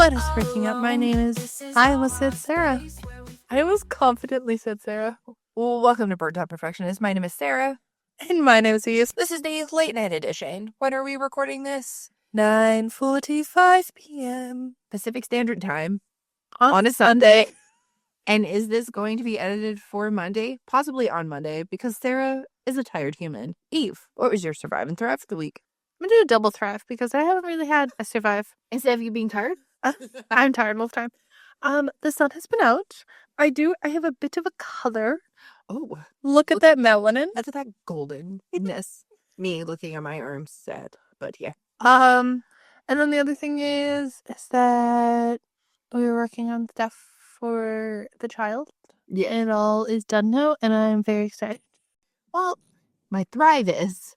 What is freaking up? My name is... I almost said Sara. I almost confidently said Sara. Well, welcome to Burnt Out Perfectionist. My name is Sara. And my name is Eve. This is the late night edition. When are we recording this? 9:45 p.m. Pacific Standard Time. On a Sunday. And is this going to be edited for Monday? Possibly on Monday, because Sara is a tired human. Eve, what was your survive and thrive for the week? I'm going to do a double thrive because I haven't really had a survive. Instead of you being tired? I'm tired most of the time. The sun has been out. I have a bit of a color. Oh. Look at that melanin. That's that goldenness. Me looking at my arms sad, but yeah. And then the other thing is that we were working on stuff for the child. Yeah. And it all is done now, and I'm very excited. Well, my thrive is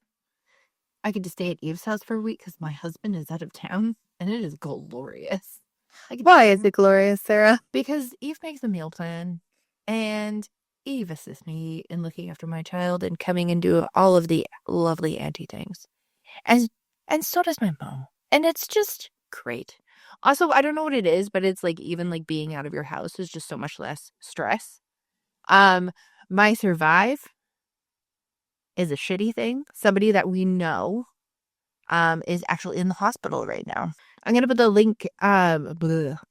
I get to stay at Eve's house for a week because my husband is out of town, and it is glorious. Why is it glorious, Sara? Because Eve makes a meal plan, and Eve assists me in looking after my child and coming and do all of the lovely auntie things. And so does my mom. And it's just great. Also, I don't know what it is, but it's like even like being out of your house is just so much less stress. My survive is a shitty thing. Somebody that we know is actually in the hospital right now. I'm gonna put the link. I'm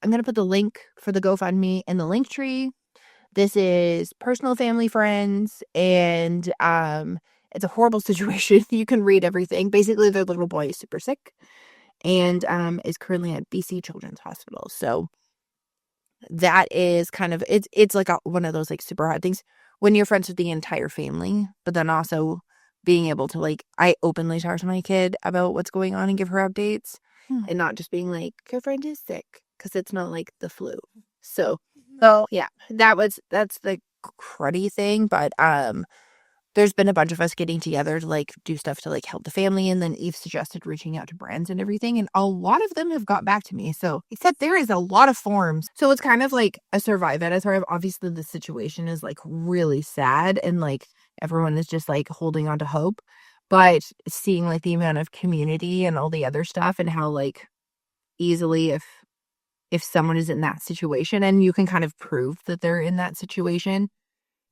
gonna put the link for the GoFundMe in the Linktree. This is personal, family, friends, and it's a horrible situation. You can read everything. Basically, their little boy is super sick and is currently at BC Children's Hospital. So that is kind of it's like one of those like super hard things when you're friends with the entire family, but then also being able to like I openly talk to my kid about what's going on and give her updates and not just being like your friend is sick because it's not like the flu. So yeah, that's the cruddy thing, but there's been a bunch of us getting together to like do stuff to like help the family, and then Eve suggested reaching out to brands and everything, and a lot of them have got back to me. So except there is a lot of forms, so it's kind of like a survive and a thrive. Obviously the situation is like really sad and like everyone is just like holding on to hope, but seeing like the amount of community and all the other stuff and how like easily if someone is in that situation and you can kind of prove that they're in that situation,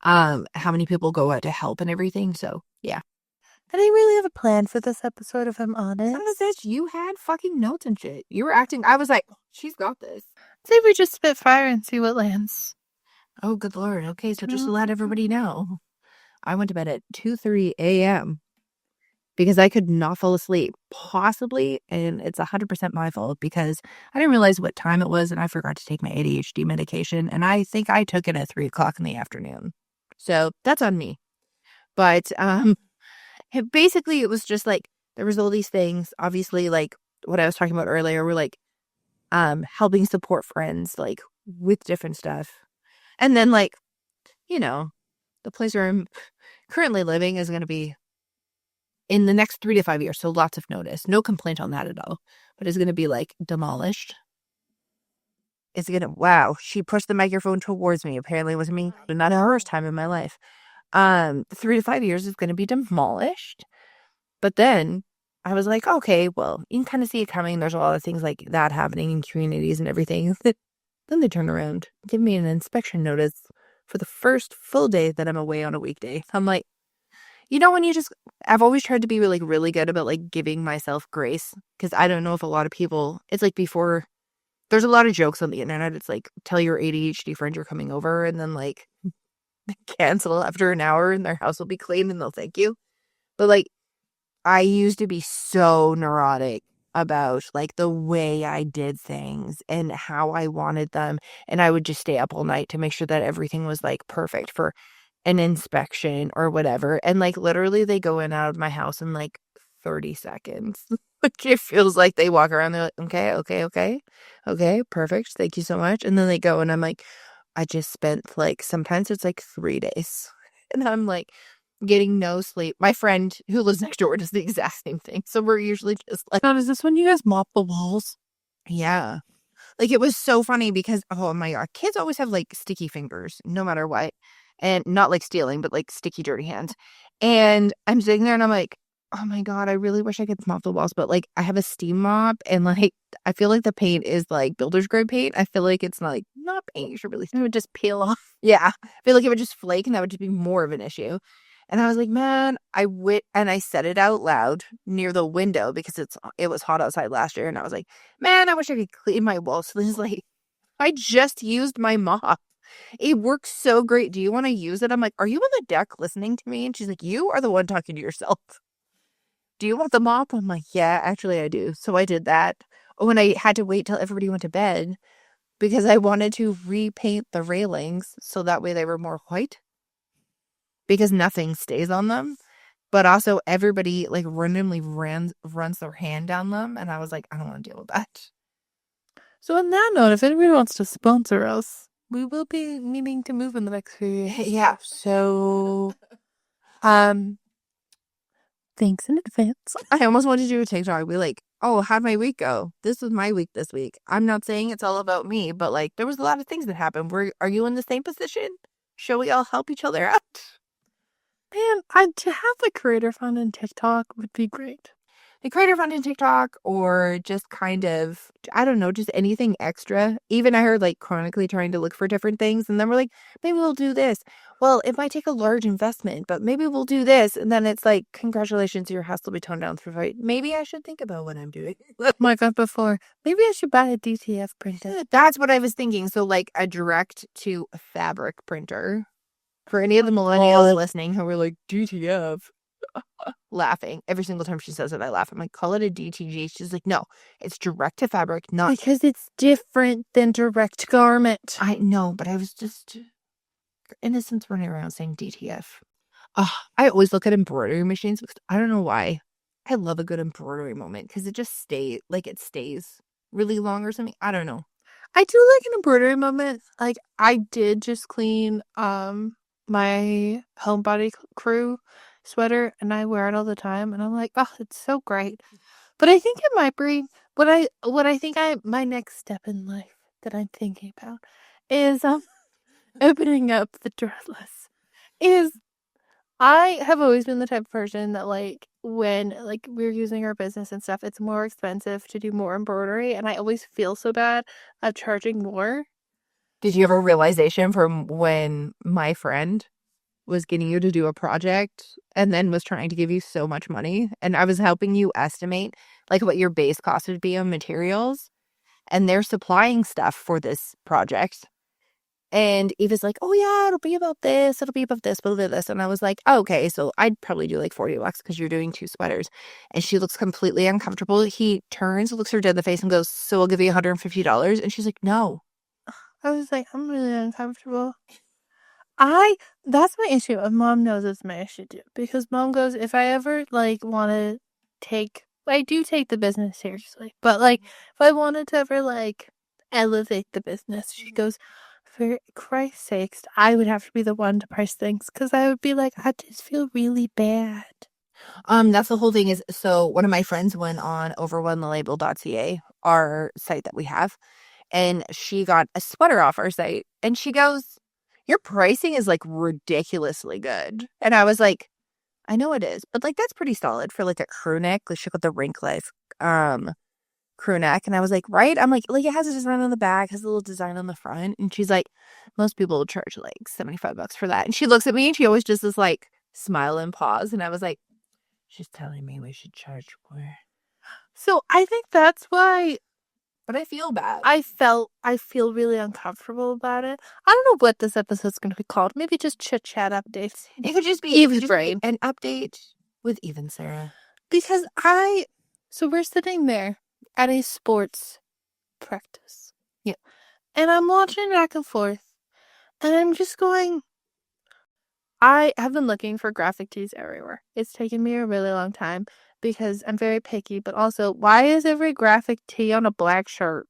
how many people go out to help and everything. So yeah, I didn't really have a plan for this episode, if I'm honest. None of this. You had fucking notes and shit. You were acting. I was like, she's got this. Say we just spit fire and see what lands. Oh, good Lord. Okay, so just to let everybody know, I went to bed at 2:30 a.m. because I could not fall asleep, possibly, and it's 100% my fault because I didn't realize what time it was and I forgot to take my ADHD medication, and I think I took it at 3 o'clock in the afternoon. So that's on me. But basically it was just like there was all these things, obviously, like what I was talking about earlier, we're like helping support friends like with different stuff. And then like, you know, the place where I'm currently living is going to be in the next 3 to 5 years, so lots of notice. No complaint on that at all. But it's going to be like demolished. It's going to, wow, she pushed the microphone towards me. Apparently it wasn't me. Not the first time in my life. 3 to 5 years is going to be demolished. But then I was like, okay, well, you can kind of see it coming. There's a lot of things like that happening in communities and everything. Then they turn around, give me an inspection notice for the first full day that I'm away on a weekday. I'm like, you know, when you just, I've always tried to be really, really good about like giving myself grace, because I don't know if a lot of people, it's like before, there's a lot of jokes on the internet. It's like, tell your ADHD friend you're coming over and then like cancel after an hour and their house will be clean and they'll thank you. But like, I used to be so neurotic about like the way I did things and how I wanted them. And I would just stay up all night to make sure that everything was like perfect for an inspection or whatever. And like literally they go in and out of my house in like 30 seconds. Like it feels like they walk around, they're like, okay, perfect, thank you so much. And then they go and I'm like, I just spent like, sometimes it's like 3 days. And I'm like getting no sleep. My friend who lives next door does the exact same thing. So we're usually just like, God, is this when you guys mop the walls? Yeah. Like it was so funny because, oh my God, kids always have like sticky fingers no matter what. And not like stealing, but like sticky, dirty hands. And I'm sitting there and I'm like, oh my God, I really wish I could mop the walls, but like I have a steam mop and like I feel like the paint is like builder's grade paint. I feel like it's not paint you should really, It would just peel off. yeah. I feel like it would just flake and that would just be more of an issue. And I was like, man, and I said it out loud near the window because it was hot outside last year. And I was like, man, I wish I could clean my walls. So this is like, I just used my mop. It works so great. Do you want to use it? I'm like, are you on the deck listening to me? And she's like, you are the one talking to yourself. Do you want the mop? I'm like, yeah, actually I do. So I did that. When I had to wait till everybody went to bed because I wanted to repaint the railings so that way they were more white because nothing stays on them. But also everybody like randomly runs their hand down them. And I was like, I don't want to deal with that. So on that note, if anybody wants to sponsor us, we will be needing to move in the next few years. Yeah. So, thanks in advance. I almost wanted to do a TikTok. Be like, oh, how'd my week go? This was my week this week. I'm not saying it's all about me, but like there was a lot of things that happened. Are you in the same position? Shall we all help each other out? Man, to have a creator fund in TikTok would be great. The creator fund in TikTok or just kind of, I don't know, just anything extra. Even I heard like chronically trying to look for different things. And then we're like, maybe we'll do this. Well, it might take a large investment, but maybe we'll do this. And then it's like, congratulations, your house will be toned down through fight. Maybe I should think about what I'm doing. Like I before, maybe I should buy a DTF printer. That's what I was thinking. So like a direct to fabric printer. For any of the millennials listening who were like, DTF. Laughing every single time she says it, I laugh. I'm like, call it a DTG. She's like, no, it's direct to fabric, not because it's different than direct garment. I know, but I was just innocents running around saying DTF. I always look at embroidery machines because I don't know why. I love a good embroidery moment because it just stays really long or something. I don't know. I do like an embroidery moment. Like I did just clean my homebody crew sweater and I wear it all the time and I'm like, oh, it's so great. But I think it might be what I think my next step in life that I'm thinking about is opening up the threadless. Is I have always been the type of person that like when like we're using our business and stuff, it's more expensive to do more embroidery and I always feel so bad of charging more. Did you have a realization from when my friend was getting you to do a project and then was trying to give you so much money and I was helping you estimate like what your base cost would be on materials and they're supplying stuff for this project and Eva's like, oh yeah, it'll be about this, it'll be about this, it'll be this, and I was like, oh, okay, so I'd probably do like $40 because you're doing 2 sweaters. And she looks completely uncomfortable. He turns, looks her dead in the face and goes, so I'll give you $150. And she's like, no. I was like, I'm really uncomfortable. That's my issue. And Mom knows it's my issue too. Because Mom goes, if I ever like want to I do take the business seriously. But like, if I wanted to ever like elevate the business, she goes, for Christ's sakes, I would have to be the one to price things. Because I would be like, I just feel really bad. That's the whole thing is, so one of my friends went on overonethelabel.ca, our site that we have, and she got a sweater off our site. And she goes, your pricing is like ridiculously good. And I was like, I know it is, but like that's pretty solid for like a crew neck. Like she got the rink life crew neck. And I was like, right? I'm like it has a design on the back, has a little design on the front. And she's like, most people will charge like $75 for that. And she looks at me and she always does this like smile and pause. And I was like, she's telling me we should charge more. So I think that's why. But I feel bad. I feel really uncomfortable about it. I don't know what this episode's going to be called. Maybe just chit chat updates. It could just be Eva's brain. An update with Eve and Sarah. Because so we're sitting there at a sports practice. Yeah. And I'm watching back and forth. And I'm just going, I have been looking for graphic tees everywhere. It's taken me a really long time. Because I'm very picky, but also, why is every graphic tee on a black shirt?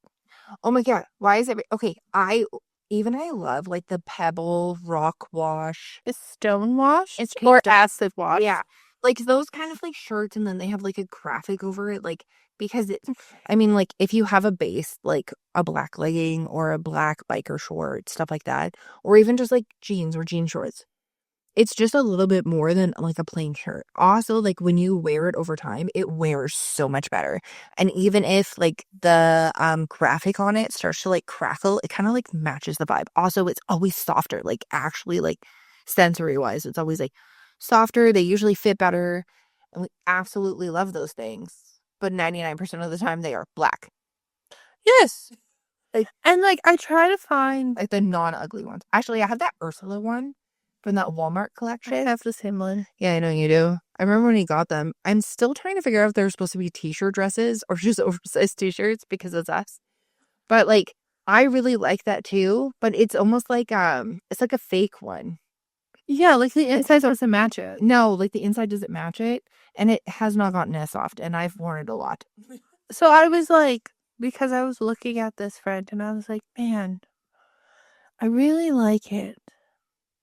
Oh my God. Why is okay, I love like the pebble rock wash. Is stone wash? Or acid wash. Yeah. Like those kind of like shirts and then they have like a graphic over it. Like, because like if you have a base, like a black legging or a black biker short, stuff like that, or even just like jeans or jean shorts, it's just a little bit more than like a plain shirt. Also, like when you wear it over time, it wears so much better. And even if like the graphic on it starts to like crackle, it kind of like matches the vibe. Also, it's always softer, like actually like sensory wise, it's always like softer. They usually fit better. And we absolutely love those things. But 99% of the time they are black. Yes. Like, and like I try to find like the non-ugly ones. Actually, I have that Ursula one from that Walmart collection. I have the same one. Yeah, I know you do. I remember when he got them. I'm still trying to figure out if they're supposed to be t-shirt dresses or just oversized t-shirts because it's us. But like I really like that too, but it's almost like it's like a fake one. Yeah, like the inside doesn't match it. No, like the inside doesn't match it and it has not gotten as soft and I've worn it a lot. So I was like, because I was looking at this friend and I was like, man, I really like it,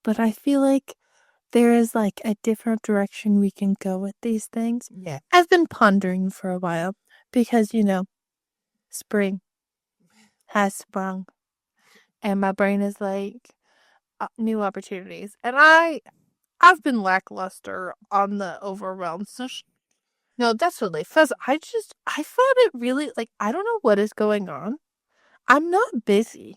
but I feel like there is like a different direction we can go with these things. Yeah. I've been pondering for a while because, you know, spring has sprung and my brain is like new opportunities. And I've been lackluster on the overwhelmed. So no, that's really fuzz. I found it really like I don't know what is going on. I'm not busy.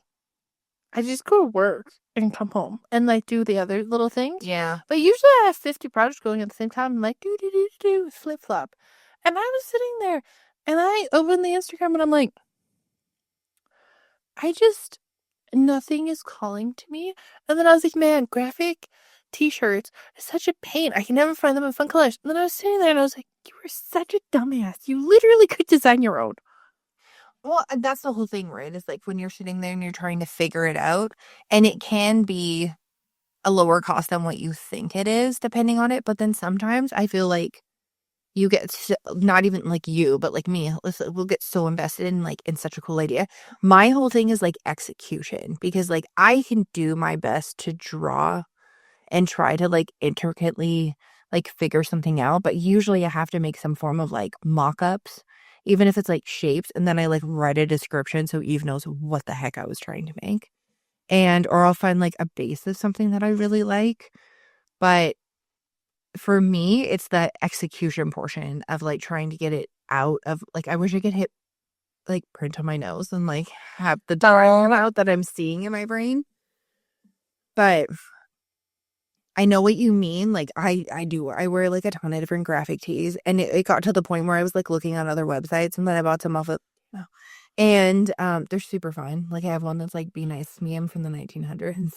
I just go to work and come home and like do the other little things. Yeah. But usually I have 50 projects going at the same time. I'm like, do, flip flop. And I was sitting there and I opened the Instagram and I'm like, nothing is calling to me. And then I was like, man, graphic t-shirts is such a pain. I can never find them in fun colors. And then I was sitting there and I was like, you are such a dumbass. You literally could design your own. Well, that's the whole thing, right? It's like when you're sitting there and you're trying to figure it out, and it can be a lower cost than what you think it is, depending on it. But then sometimes I feel like you get not even like you, but like me, we'll get so invested in such a cool idea. My whole thing is like execution because like I can do my best to draw and try to like intricately like figure something out, but usually I have to make some form of like mock-ups, even if it's like shapes, and then I like write a description so Eve knows what the heck I was trying to make. And or I'll find like a base of something that I really like. But for me, it's the execution portion of like trying to get it out of like I wish I could hit like print on my nose and like have the dial out that I'm seeing in my brain. But I know what you mean. Like I do. I wear like a ton of different graphic tees, and it got to the point where I was like looking on other websites, and then I bought some off of, and they're super fun. Like I have one that's like "Be Nice to Me." I'm from the 1900s.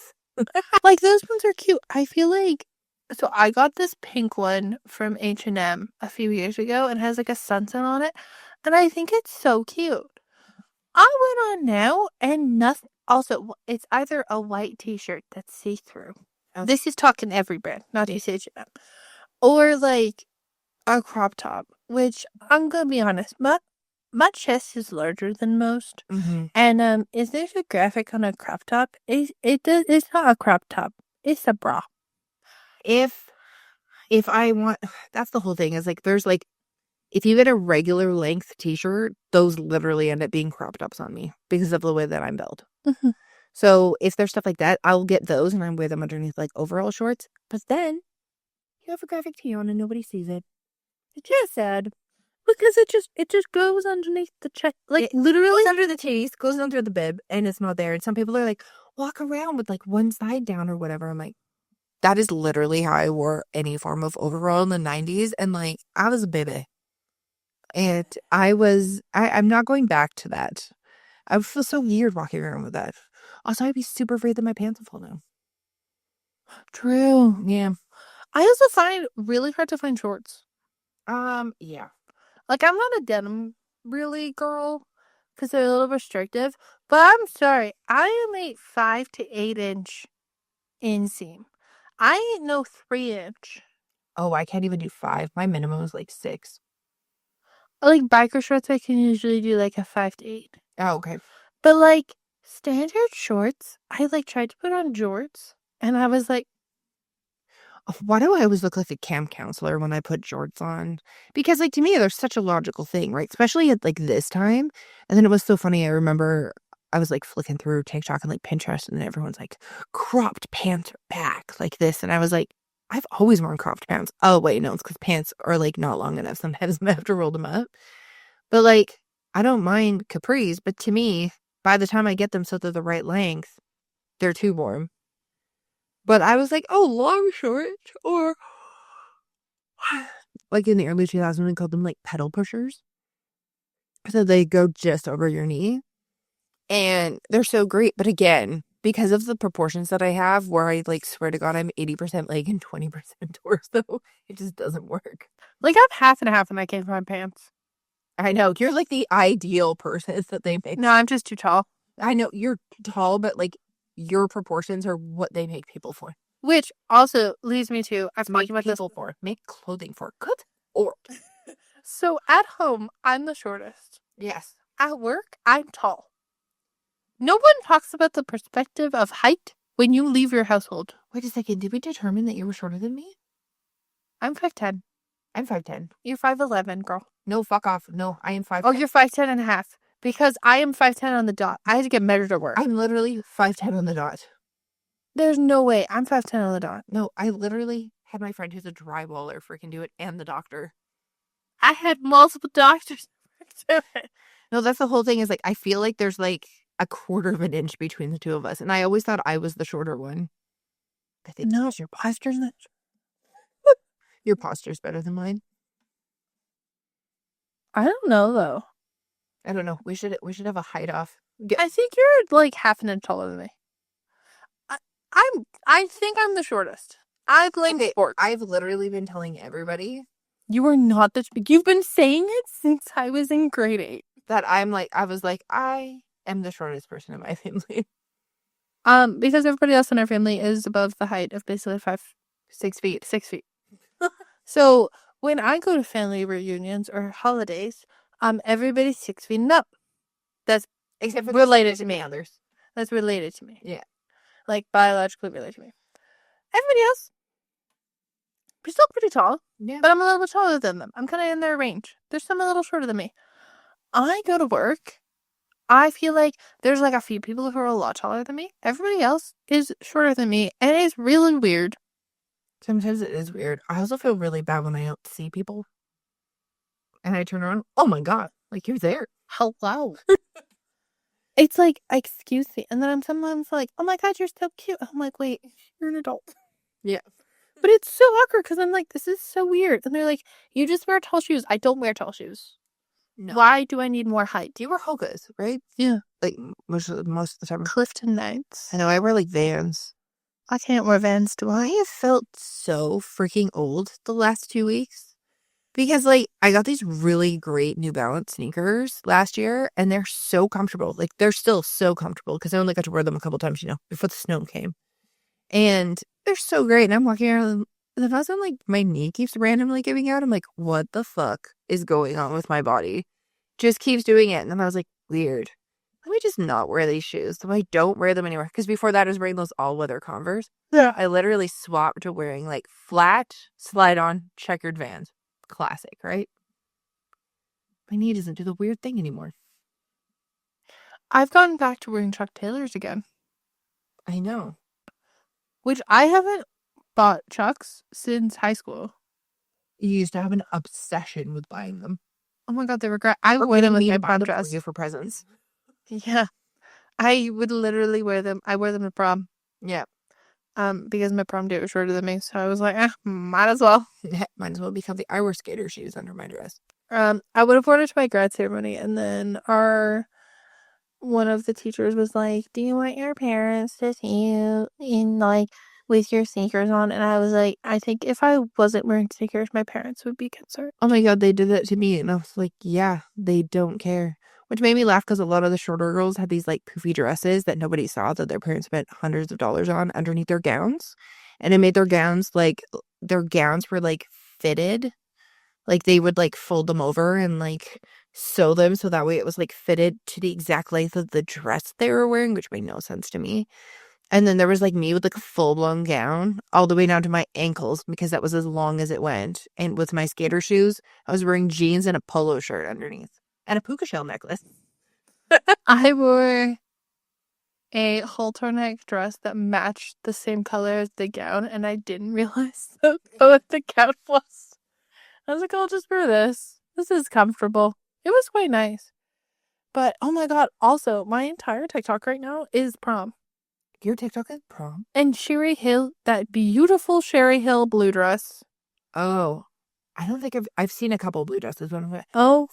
Like those ones are cute. I feel like so I got this pink one from H&M a few years ago and it has like a sunset on it, and I think it's so cute. I went on now and nothing. Also, it's either a white T-shirt that's see-through. This is talking every brand, not just H&M, or like a crop top. Which I'm gonna be honest, my chest is larger than most, and is there a graphic on a crop top? It's not a crop top. It's a bra. If I want, that's the whole thing is like there's like if you get a regular length t-shirt, those literally end up being crop tops on me because of the way that I'm built. Mm-hmm. So if there's stuff like that, I'll get those and I wear them underneath like overall shorts. But then you have a graphic tee on and nobody sees it. It's just sad because it just goes underneath the chest, like it literally goes under the titties, goes under the bib, and it's not there. And some people are like, walk around with like one side down or whatever. I'm like, that is literally how I wore any form of overall in the 90s. And like, I was a baby. And I'm not going back to that. I would feel so weird walking around with that. Also, I'd be super afraid that my pants will fall down. True. Yeah. I also find really hard to find shorts. Yeah. Like I'm not a denim really girl because they're a little restrictive. But I'm sorry, I am a 5 to 8 inch inseam. I ain't no 3 inch. Oh, I can't even do 5. My minimum is like 6. Like biker shorts, I can usually do like a 5 to 8. Oh, okay. But like standard shorts, I like tried to put on jorts, and I was like, Why do I always look like a camp counselor when I put jorts on? Because, like, to me, they're such a logical thing, right? Especially at, like, this time. And then it was so funny. I remember I was, like, flicking through TikTok and, like, Pinterest, and then everyone's like, cropped pants are back, like this. And I was like, I've always worn cropped pants. Oh, wait, no, it's because pants are like not long enough. Sometimes I have to roll them up. But like, I don't mind capris, but to me, by the time I get them so they're the right length, they're too warm. But I was like, oh, long shorts, or like in the early 2000s, we called them like pedal pushers. So they go just over your knee. And they're so great. But again, because of the proportions that I have, where I like swear to God, I'm 80% leg and 20% torso, it just doesn't work. Like, I'm half and half when I can't find pants. I know. You're like the ideal person that they make. No, I'm just too tall. I know you're tall, but like your proportions are what they make people for. Which also leads me to, I've Make talked about people this. for. Make clothing for. Good. Or. So at home, I'm the shortest. Yes. At work, I'm tall. No one talks about the perspective of height when you leave your household. Wait a second. Did we determine that you were shorter than me? I'm 5'10". I'm 5'10". You're 5'11", girl. No, fuck off. No, I am 5'10". Oh, you're 5'10" and a half. Because I am 5'10" on the dot. I had to get measured at work. I'm literally 5'10" on the dot. There's no way. I'm 5'10" on the dot. No, I literally had my friend who's a drywaller freaking do it, and the doctor. I had multiple doctors do it. No, that's the whole thing is like, I feel like there's like a quarter of an inch between the two of us. And I always thought I was the shorter one. I think no, your posture's not. Your posture's better than mine. I don't know though. I don't know. We should have a height off. I think you're like half an inch taller than me. I think I'm the shortest. I blame sports. I've literally been telling everybody you are not this big. You've been saying it since I was in grade 8. That I am the shortest person in my family. Because everybody else in our family is above the height of basically 6 feet. 6 feet. So when I go to family reunions or holidays, everybody's 6 feet and up. That's except for related to me. Others. That's related to me. Yeah. Like biologically related to me. Everybody else, we're still pretty tall. Yeah. But I'm a little bit taller than them. I'm kind of in their range. There's some a little shorter than me. I go to work. I feel like there's like a few people who are a lot taller than me. Everybody else is shorter than me. And it's really weird. Sometimes it is weird. I also feel really bad when I don't see people. And I turn around. Oh my God. Like you're there. Hello. It's like, excuse me. And then I'm sometimes like, oh my God, you're so cute. I'm like, wait, you're an adult. Yeah. But it's so awkward because I'm like, this is so weird. And they're like, you just wear tall shoes. I don't wear tall shoes. No. Why do I need more height? You wear Hokas, right? Yeah. Like most of the time. Clifton Knights. I know, I wear like Vans. I can't wear Vans, do I? I have felt so freaking old the last 2 weeks. Because, like, I got these really great New Balance sneakers last year, and they're so comfortable. Like, they're still so comfortable because I only got to wear them a couple times, before the snow came. And they're so great. And I'm walking around, and then all of a sudden, like, my knee keeps randomly giving out. I'm like, what the fuck is going on with my body? Just keeps doing it. And then I was like, weird. Let me just not wear these shoes. So I don't wear them anywhere. Because before that, I was wearing those all-weather Converse. Yeah. I literally swapped to wearing, like, flat, slide-on, checkered Vans. Classic, right? My knee doesn't do the weird thing anymore. I've gone back to wearing Chuck Taylors again. I know. Which I haven't bought Chucks since high school. You used to have an obsession with buying them. Oh my God, they were great. I wear them with my prom dress. For presents. Yeah. I would literally wear them. I wear them to prom. Yeah. Because my prom date was shorter than me, so I was like, might as well. Might as well become the I wear skater shoes under my dress. I would have worn it to my grad ceremony, and then one of the teachers was like, do you want your parents to see you in, like, with your sneakers on? And I was like, I think if I wasn't wearing sneakers, my parents would be concerned. Oh my God, they did that to me, and I was like, yeah, they don't care. Which made me laugh because a lot of the shorter girls had these like poofy dresses that nobody saw that their parents spent hundreds of dollars on underneath their gowns. And it made their gowns were like fitted. Like they would like fold them over and like sew them so that way it was like fitted to the exact length of the dress they were wearing, which made no sense to me. And then there was like me with like a full blown gown all the way down to my ankles because that was as long as it went. And with my skater shoes, I was wearing jeans and a polo shirt underneath. And a puka shell necklace. I wore a halter neck dress that matched the same color as the gown, and I didn't realize what the gown was. I was like, I'll just wear this. This is comfortable. It was quite nice. But oh my god, also, my entire TikTok right now is prom. Your TikTok is prom? And Sherry Hill, that beautiful Sherry Hill blue dress. Oh, I don't think I've seen a couple blue dresses. Oh,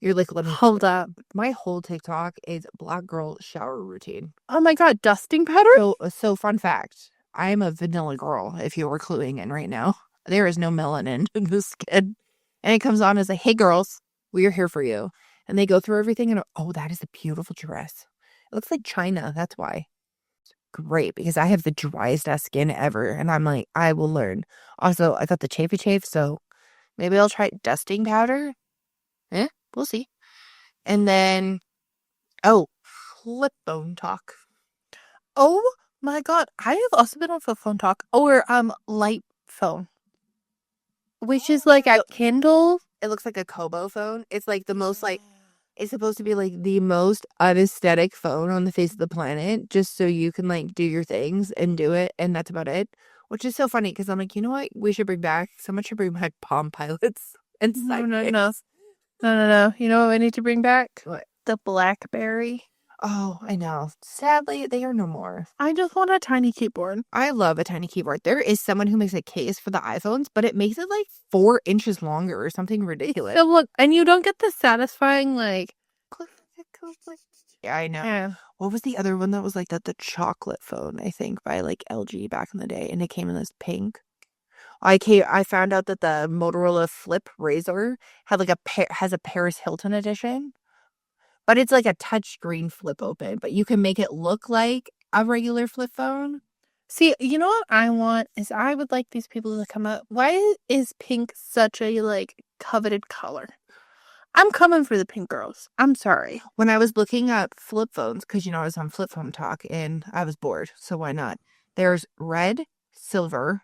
you're like, let me hold up. My whole TikTok is black girl shower routine. Oh my god, dusting powder? So fun fact. I am a vanilla girl, if you were cluing in right now. There is no melanin in the skin. And it comes on as a, hey girls, we are here for you. And they go through everything and, oh, that is a beautiful dress. It looks like China. That's why. Great, because I have the driest ass skin ever. And I'm like, I will learn. Also, I got the chafy chafe, so maybe I'll try dusting powder. We'll see. And then, flip phone talk. Oh my god, I have also been on flip phone talk. Or light phone. Which is like a Kindle. It looks like a Kobo phone. It's like the most it's supposed to be like the most unaesthetic phone on the face of the planet, just so you can like do your things and do it, and that's about it. Which is so funny because I'm like, you know what? We should bring back. Someone should bring back PalmPilots and No. You know what I need to bring back? What? The BlackBerry. Oh, I know. Sadly, they are no more. I just want a tiny keyboard. I love a tiny keyboard. There is someone who makes a case for the iPhones, but it makes it like 4 inches longer or something ridiculous. So look, and you don't get the satisfying like. Yeah, I know. Yeah. What was the other one that was like that? The chocolate phone, I think, by like LG back in the day, and it came in this pink. I found out that the Motorola Flip Razor had like has a Paris Hilton edition. But it's like a touchscreen flip open, but you can make it look like a regular flip phone. See, you know what I want is I would like these people to come up. Why is pink such a like coveted color? I'm coming for the pink girls. I'm sorry. When I was looking up flip phones, because I was on Flip Phone Talk and I was bored, so why not? There's red, silver,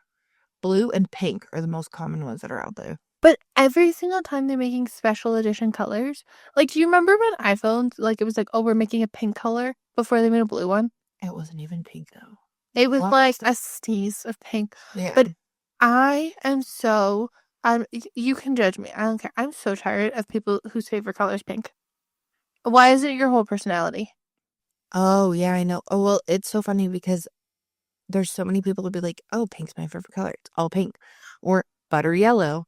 blue, and pink are the most common ones that are out there. But every single time they're making special edition colors, like, do you remember when iPhones, like, it was like, oh, we're making a pink color before they made a blue one? It wasn't even pink, though. It was like a sneeze of pink. Yeah. But I am so, you can judge me. I don't care. I'm so tired of people whose favorite color is pink. Why is it your whole personality? Oh, yeah, I know. Oh, well, it's so funny because there's so many people who be like, oh, pink's my favorite color. It's all pink. Or butter yellow.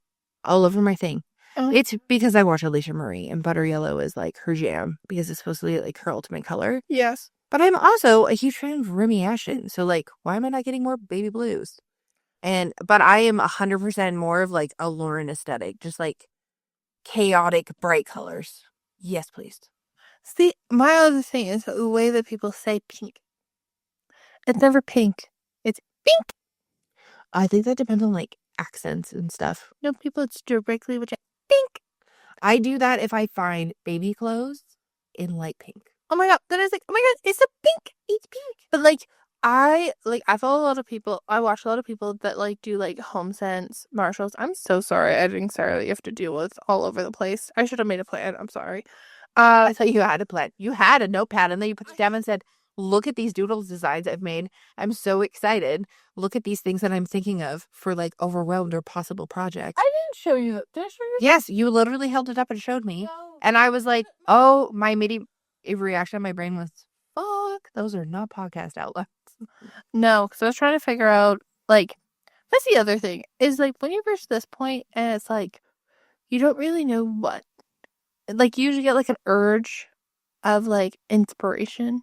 All over my thing. It's because I watch Alicia Marie and butter yellow is like her jam because it's supposed to be like her ultimate color. Yes. But I'm also a huge fan of Remy Ashton. So like, why am I not getting more baby blues? But I am 100% more of like a Lauren aesthetic, just like chaotic, bright colors. Yes, please. See, my other thing is the way that people say pink. It's never pink. It's pink. I think that depends on like accents and stuff. No, people, it's directly which pink. I do that if I find baby clothes in light pink. Oh my god, then it's like, oh my god, it's a pink. It's pink. But like I follow a lot of people. I watch a lot of people that like do like HomeSense, Marshalls. I'm so sorry, editing Sara, that you have to deal with all over the place. I should have made a plan. I'm sorry. I thought you had a plan. You had a notepad, and then you put it down and said, look at these doodles designs I've made. I'm so excited. Look at these things that I'm thinking of for like overwhelmed or possible projects. I didn't show you that. Did I show you? Yes, you literally held it up and showed me. No. And I was like, oh, my immediate reaction in my brain was, fuck, those are not podcast outlets. No, because I was trying to figure out, like, that's the other thing, is like when you reach this point and it's like, you don't really know what. Like, you usually get like an urge of like inspiration.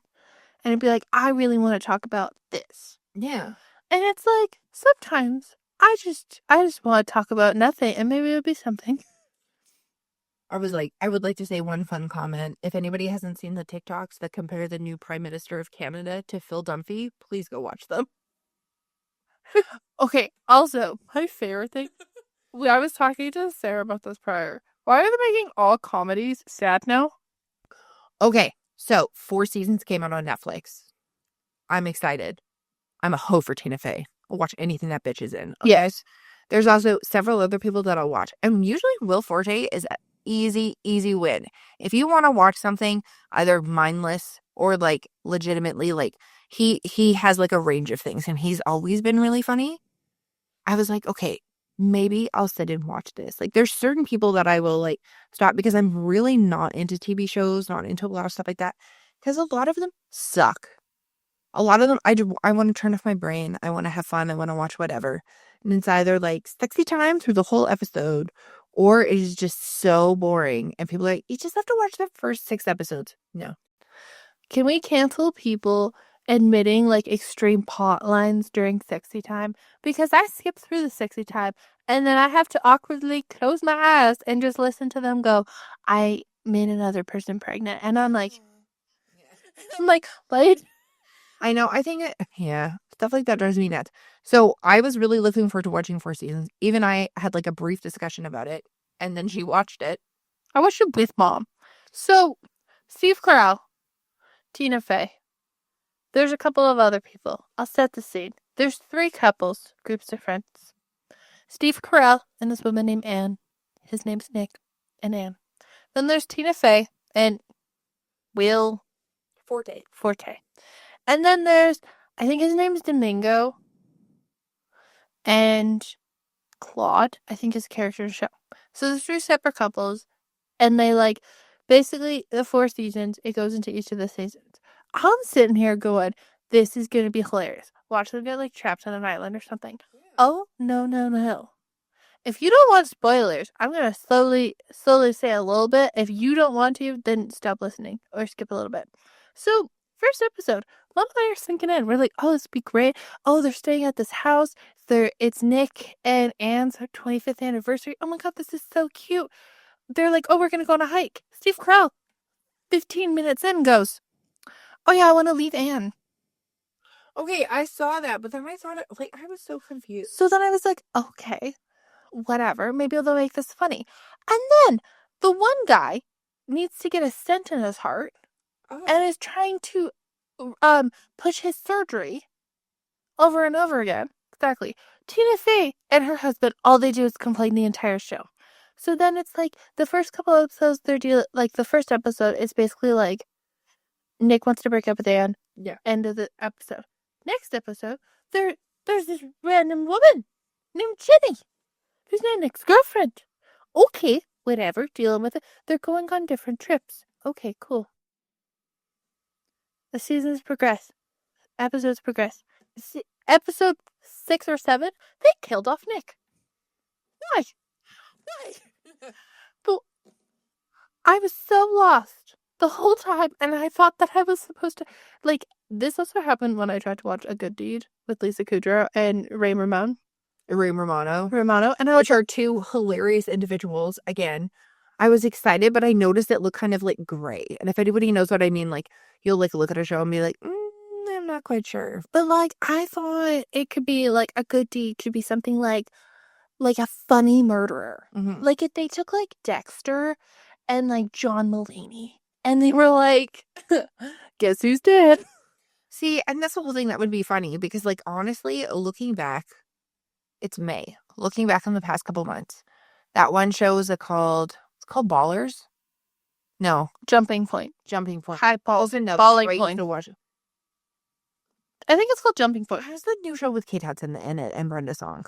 And it'd be like, I really want to talk about this. Yeah. And it's like, sometimes I just want to talk about nothing, and maybe it'll be something. I was like, I would like to say one fun comment. If anybody hasn't seen the TikToks that compare the new Prime Minister of Canada to Phil Dunphy, please go watch them. Okay, also, my favorite thing, I was talking to Sara about this prior. Why are they making all comedies sad now? Okay, so 4 seasons came out on Netflix. I'm excited. I'm a hoe for Tina Fey. I'll watch anything that bitch is in. Okay? Yes. There's also several other people that I'll watch. And usually Will Forte is easy win. If you want to watch something either mindless or like legitimately, like he has like a range of things and he's always been really funny. I was like, okay, maybe I'll sit and watch this. Like there's certain people that I will like stop because I'm really not into TV shows, not into a lot of stuff like that because a lot of them suck. A lot of them, I want to turn off my brain. I want to have fun. I want to watch whatever. And it's either like sexy time through the whole episode or it is just so boring. And people are like, you just have to watch the first 6 episodes. No. Can we cancel people admitting like extreme plot lines during sexy time? Because I skip through the sexy time and then I have to awkwardly close my eyes and just listen to them go, I made another person pregnant. And I'm like, what? I know. I think yeah, stuff like that drives me nuts. So I was really looking forward to watching 4 seasons. Even I had like a brief discussion about it, and then she watched it. I watched it with Mom. So Steve Carell, Tina Fey. There's a couple of other people. I'll set the scene. There's 3 couples, groups of friends. Steve Carell and this woman named Anne. His name's Nick and Anne. Then there's Tina Fey and Will Forte. And then there's, I think his name's Domingo, and Claude, I think his character in the show. So there's 3 separate couples, and they like, basically the 4 seasons, it goes into each of the seasons. I'm sitting here going, this is going to be hilarious. Watch them get like trapped on an island or something. Yeah. Oh, no. If you don't want spoilers, I'm going to slowly say a little bit. If you don't want to, then stop listening or skip a little bit. So, first episode, Mom and I are sinking in. We're like, oh, this would be great. Oh, they're staying at this house. It's Nick and Anne's 25th anniversary. Oh my God, this is so cute. They're like, oh, we're going to go on a hike. Steve Carell, 15 minutes in, goes, oh yeah, I want to leave Anne. Okay, I saw that, but then I thought, like, I was so confused. So then I was like, okay, whatever. Maybe they'll make this funny. And then the one guy needs to get a stent in his heart and is trying to push his surgery over and over again. Exactly. Tina Fey and her husband, all they do is complain the entire show. So then it's like the first couple of episodes, the first episode is basically like Nick wants to break up with Anne. Yeah. End of the episode. Next episode, there's this random woman named Jenny, who's not Nick's girlfriend. Okay, whatever, dealing with it. They're going on different trips. Okay, cool. The seasons progress. Episodes progress. Episode 6 or 7, they killed off Nick. Why? But I was so lost the whole time, and I thought that I was supposed to, like, this also happened when I tried to watch A Good Deed with Lisa Kudrow and Ray Romano, and which are 2 hilarious individuals. Again, I was excited, but I noticed it looked kind of like gray. And if anybody knows what I mean, like, you'll like look at a show and be like, I'm not quite sure. But like, I thought it could be like A Good Deed could be something like a funny murderer. Mm-hmm. Like if they took like Dexter and like John Mulaney and they were like, guess who's dead? See, and that's the whole thing that would be funny because, like, honestly, looking back, it's May. Looking back on the past couple months, that one show is called Ballers. No, Jumping Point. High balls and Balling Point. To watch. I think it's called Jumping Point. How's the new show with Kate Hudson in it and Brenda Song?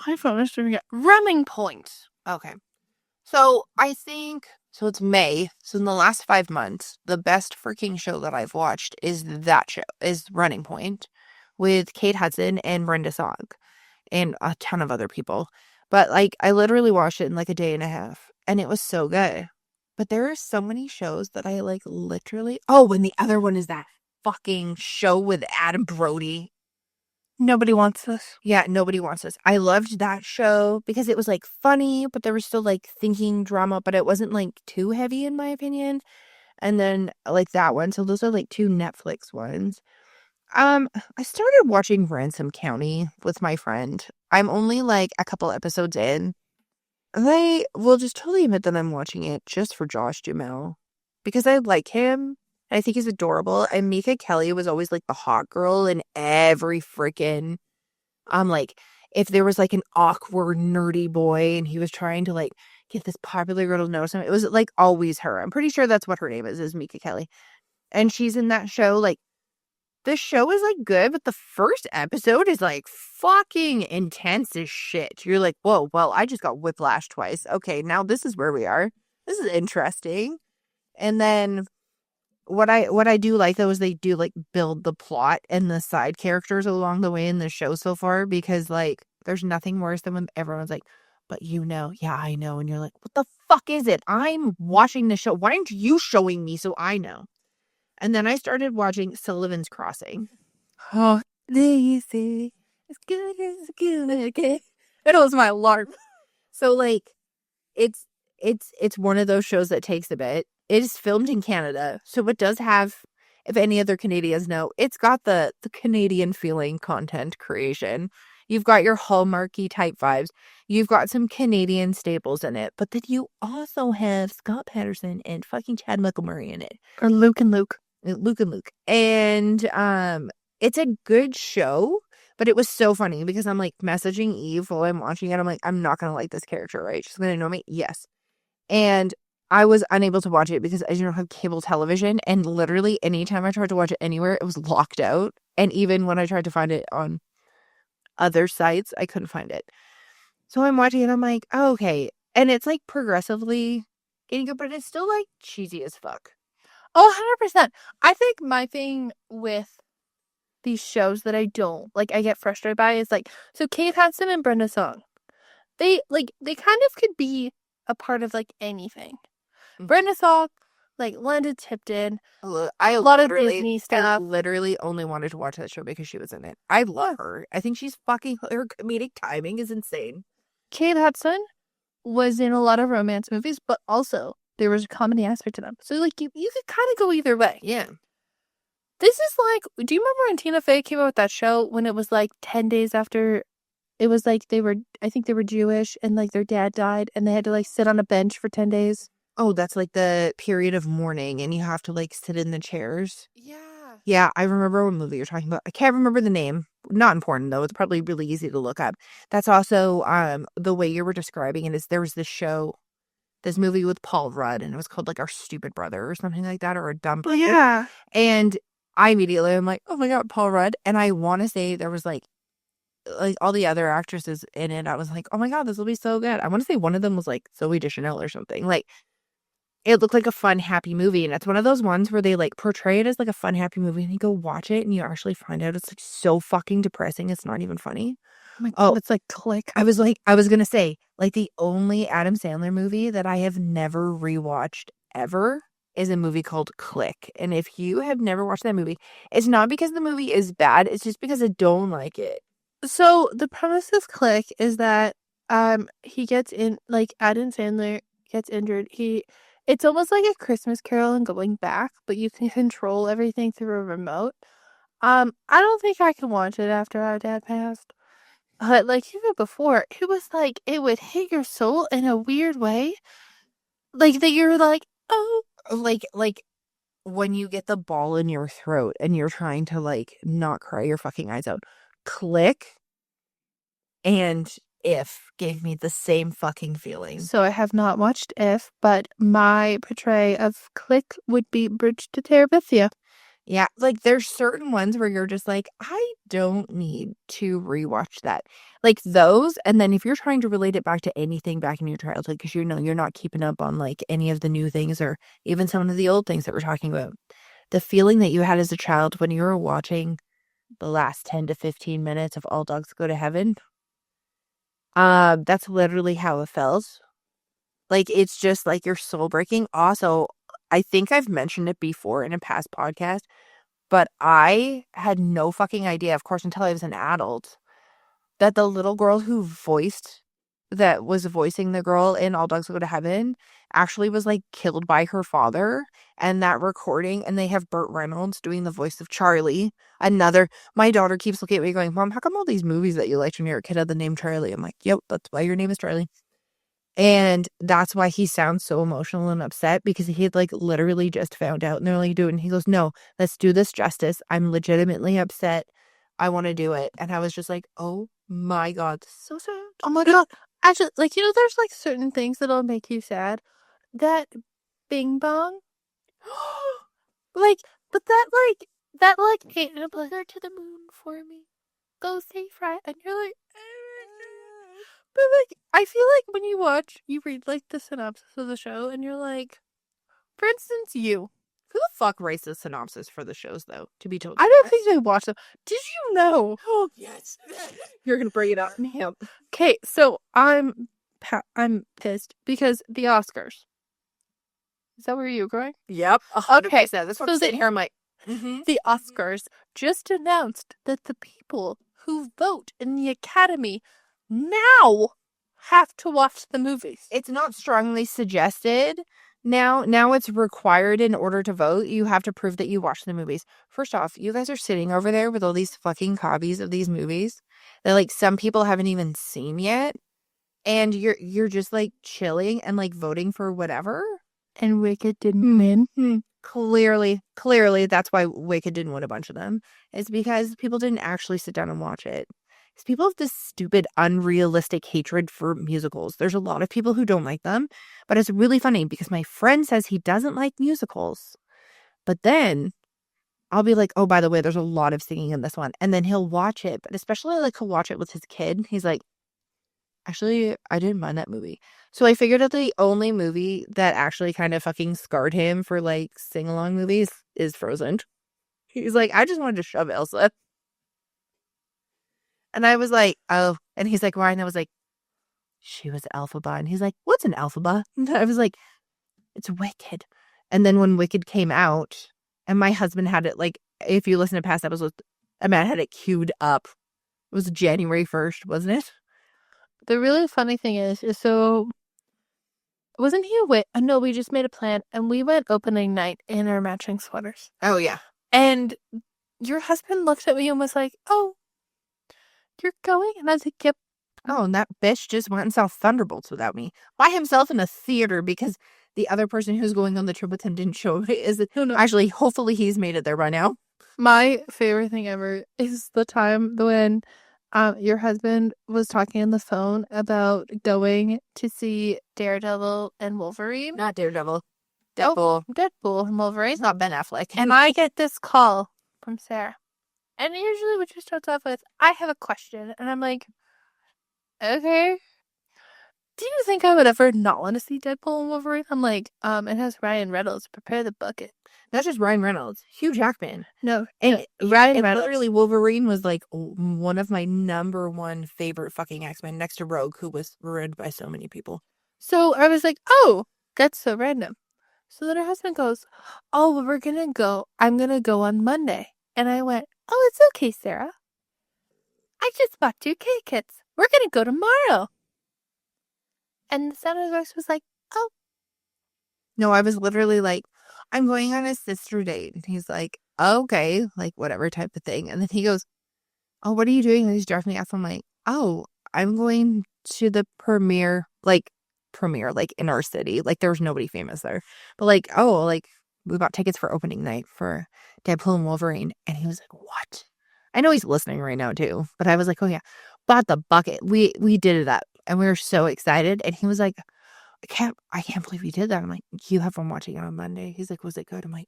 My phone is doing it. Running Point. Okay. So I think, so it's May. So in the last 5 months, the best freaking show that I've watched is that show, is Running Point with Kate Hudson and Brenda Song and a ton of other people. But like, I literally watched it in like a day and a half and it was so good. But there are so many shows that I like literally. Oh, and the other one is that fucking show with Adam Brody. Nobody Wants This. Yeah, Nobody Wants This. I loved that show because it was like funny, but there was still like thinking drama, but it wasn't like too heavy in my opinion. And then like that one. So those are like 2 Netflix ones. I started watching Ransom County with my friend. I'm only like a couple episodes in. I will just totally admit that I'm watching it just for Josh Duhamel because I like him. I think he's adorable. And Mika Kelly was always like the hot girl in every freaking, like if there was like an awkward nerdy boy and he was trying to like get this popular girl to notice him. It was like always her. I'm pretty sure that's what her name is Mika Kelly. And she's in that show. Like, the show is like good, but the first episode is like fucking intense as shit. You're like, whoa, well, I just got whiplash twice. Okay, now this is where we are. This is interesting. And then what I do like though is they do like build the plot and the side characters along the way in the show so far, because like there's nothing worse than when everyone's like, but yeah, I know. And you're like, what the fuck is it? I'm watching the show. Why aren't you showing me so I know? And then I started watching Sullivan's Crossing. Oh, easy. As good as good. Okay. It was my alarm. So like it's one of those shows that takes a bit. It is filmed in Canada, so it does have, if any other Canadians know, it's got the Canadian feeling content creation. You've got your Hallmarky type vibes. You've got some Canadian staples in it, but then you also have Scott Patterson and fucking Chad Michael-Murray in it. Or Luke and Luke. Luke and Luke. And it's a good show, but it was so funny because I'm like messaging Eve while I'm watching it. I'm like, I'm not going to like this character, right? She's going to know me. Yes. And I was unable to watch it because I don't have cable television. And literally anytime I tried to watch it anywhere, it was locked out. And even when I tried to find it on other sites, I couldn't find it. So I'm watching it. I'm like, oh, okay. And it's like progressively getting good, but it's still like cheesy as fuck. Oh, 100%. I think my thing with these shows that I get frustrated by is like, so Kate Hudson and Brenda Song, they kind of could be a part of like anything. Mm-hmm. Brenda Song, like Linda Tipton, a lot of Disney stuff. I literally only wanted to watch that show because she was in it. I love her. I think her comedic timing is insane. Kate Hudson was in a lot of romance movies, but also there was a comedy aspect to them. So like you could kind of go either way. Yeah. This is like, do you remember when Tina Fey came out with that show when it was like 10 days after, it was like I think they were Jewish and like their dad died and they had to like sit on a bench for 10 days. Oh, that's like the period of mourning and you have to like sit in the chairs. Yeah. Yeah, I remember what movie you're talking about. I can't remember the name. Not important though. It's probably really easy to look up. That's also the way you were describing it is there was this movie with Paul Rudd and it was called like Our Stupid Brother or something like that, or A Dumb Brother. Yeah. And I immediately am like, oh my God, Paul Rudd. And I want to say there was like all the other actresses in it. I was like, oh my God, this will be so good. I want to say one of them was like Zooey Deschanel or something. Like, it looked like a fun, happy movie. And it's one of those ones where they like portray it as like a fun, happy movie and you go watch it and you actually find out it's like so fucking depressing. It's not even funny. Oh my God, it's like Click. I was going to say, like, the only Adam Sandler movie that I have never rewatched ever is a movie called Click. And if you have never watched that movie, it's not because the movie is bad. It's just because I don't like it. So the premise of Click is that he gets in, like, Adam Sandler gets injured. It's almost like a Christmas Carol and Going Back, but you can control everything through a remote. I don't think I can watch it after our dad passed. But like even before, it was like it would hit your soul in a weird way. Like that you're like, oh, like when you get the ball in your throat and you're trying to like not cry your fucking eyes out. Click and If gave me the same fucking feeling. So I have not watched If, but my portray of Click would be Bridge to Terabithia. Yeah, like there's certain ones where you're just like, I don't need to rewatch that. Like those, and then if you're trying to relate it back to anything back in your childhood, because you know you're not keeping up on like any of the new things or even some of the old things that we're talking about. The feeling that you had as a child when you were watching the last 10 to 15 minutes of All Dogs Go to Heaven. That's literally how it felt. Like it's just like you're soul breaking. Also, I think I've mentioned it before in a past podcast, but I had no fucking idea, of course, until I was an adult, that the little girl that was voicing the girl in All Dogs Go to Heaven actually was like killed by her father. And that recording, and they have Burt Reynolds doing the voice of Charlie. My daughter keeps looking at me going, Mom, how come all these movies that you liked when you were a kid had the name Charlie? I'm like, yep, that's why your name is Charlie. And that's why he sounds so emotional and upset, because he had like literally just found out and they're like, do it. And he goes, no, let's do this justice. I'm legitimately upset. I want to do it. And I was just like, oh my God, so sad. Oh my God. Actually, like, there's, like, certain things that'll make you sad. That Bing Bong, like, but that ain't a blizzard to the moon for me. Go safe, right? And you're like, but, like, I feel like when you read, like, the synopsis of the show, and you're like, for instance, you. Who the fuck writes the synopsis for the shows, though? To be told, I don't think they watch them. Did you know? Oh yes, you're gonna bring it up. Okay, so I'm pissed because the Oscars. Is that where you're going? Yep. Okay, That's what so I'm sitting here. I'm like, the Oscars just announced that the people who vote in the Academy now have to watch the movies. It's not strongly suggested. Now it's required in order to vote. You have to prove that you watched the movies. First off, you guys are sitting over there with all these fucking copies of these movies that like some people haven't even seen yet, and you're just like chilling and like voting for whatever. And Wicked didn't win. Clearly, that's why Wicked didn't win a bunch of them. It's because people didn't actually sit down and watch it. Because people have this stupid, unrealistic hatred for musicals. There's a lot of people who don't like them, but it's really funny because my friend says he doesn't like musicals. But then I'll be like, oh, by the way, there's a lot of singing in this one. And then he'll watch it, but especially like he'll watch it with his kid. He's like, actually, I didn't mind that movie. So I figured out the only movie that actually kind of fucking scarred him for like sing-along movies is Frozen. He's like, I just wanted to shove Elsa. And I was like, oh. And he's like, why? And I was like, she was Elphaba. And he's like, what's an Elphaba? And I was like, it's Wicked. And then when Wicked came out, and my husband had it, like, if you listen to past episodes, a man had it queued up. It was January 1st, wasn't it? The really funny thing is so wasn't he away? No, we just made a plan and we went opening night in our matching sweaters. Oh, yeah. And your husband looked at me and was like, oh, you're going? And I was like, yep. Oh, and that bitch just went and saw Thunderbolts without me. By himself in a theater because the other person who's going on the trip with him didn't show. Actually, hopefully he's made it there by now. My favorite thing ever is the time when your husband was talking on the phone about going to see Daredevil and Wolverine. Not Daredevil. Deadpool. Oh, Deadpool and Wolverine. It's not Ben Affleck. And I get this call from Sara. And usually what she starts off with, I have a question. And I'm like, okay. Do you think I would ever not want to see Deadpool and Wolverine? I'm like, it has Ryan Reynolds. Prepare the bucket. Not just Ryan Reynolds. Hugh Jackman. No. And Ryan Reynolds. Literally, Wolverine was like one of my number one favorite fucking X-Men next to Rogue, who was ruined by so many people. So I was like, oh, that's so random. So then her husband goes, oh, well, we're going to go. I'm going to go on Monday. And I went, oh, it's okay, Sara. I just bought 2 tickets. We're going to go tomorrow. And the sound of his voice was like, oh. No, I was literally like, I'm going on a sister date. And he's like, okay, like whatever type of thing. And then he goes, oh, what are you doing? And he's driving me off. I'm like, oh, I'm going to the premiere, like in our city. Like there was nobody famous there. But like, oh, like we bought tickets for opening night for Deadpool and Wolverine. And he was like, what? I know he's listening right now too. But I was like, oh yeah, bought the bucket. We did it up. And we were so excited. And he was like, I can't believe you did that. I'm like, you have fun watching it on Monday. He's like, was it good? I'm like,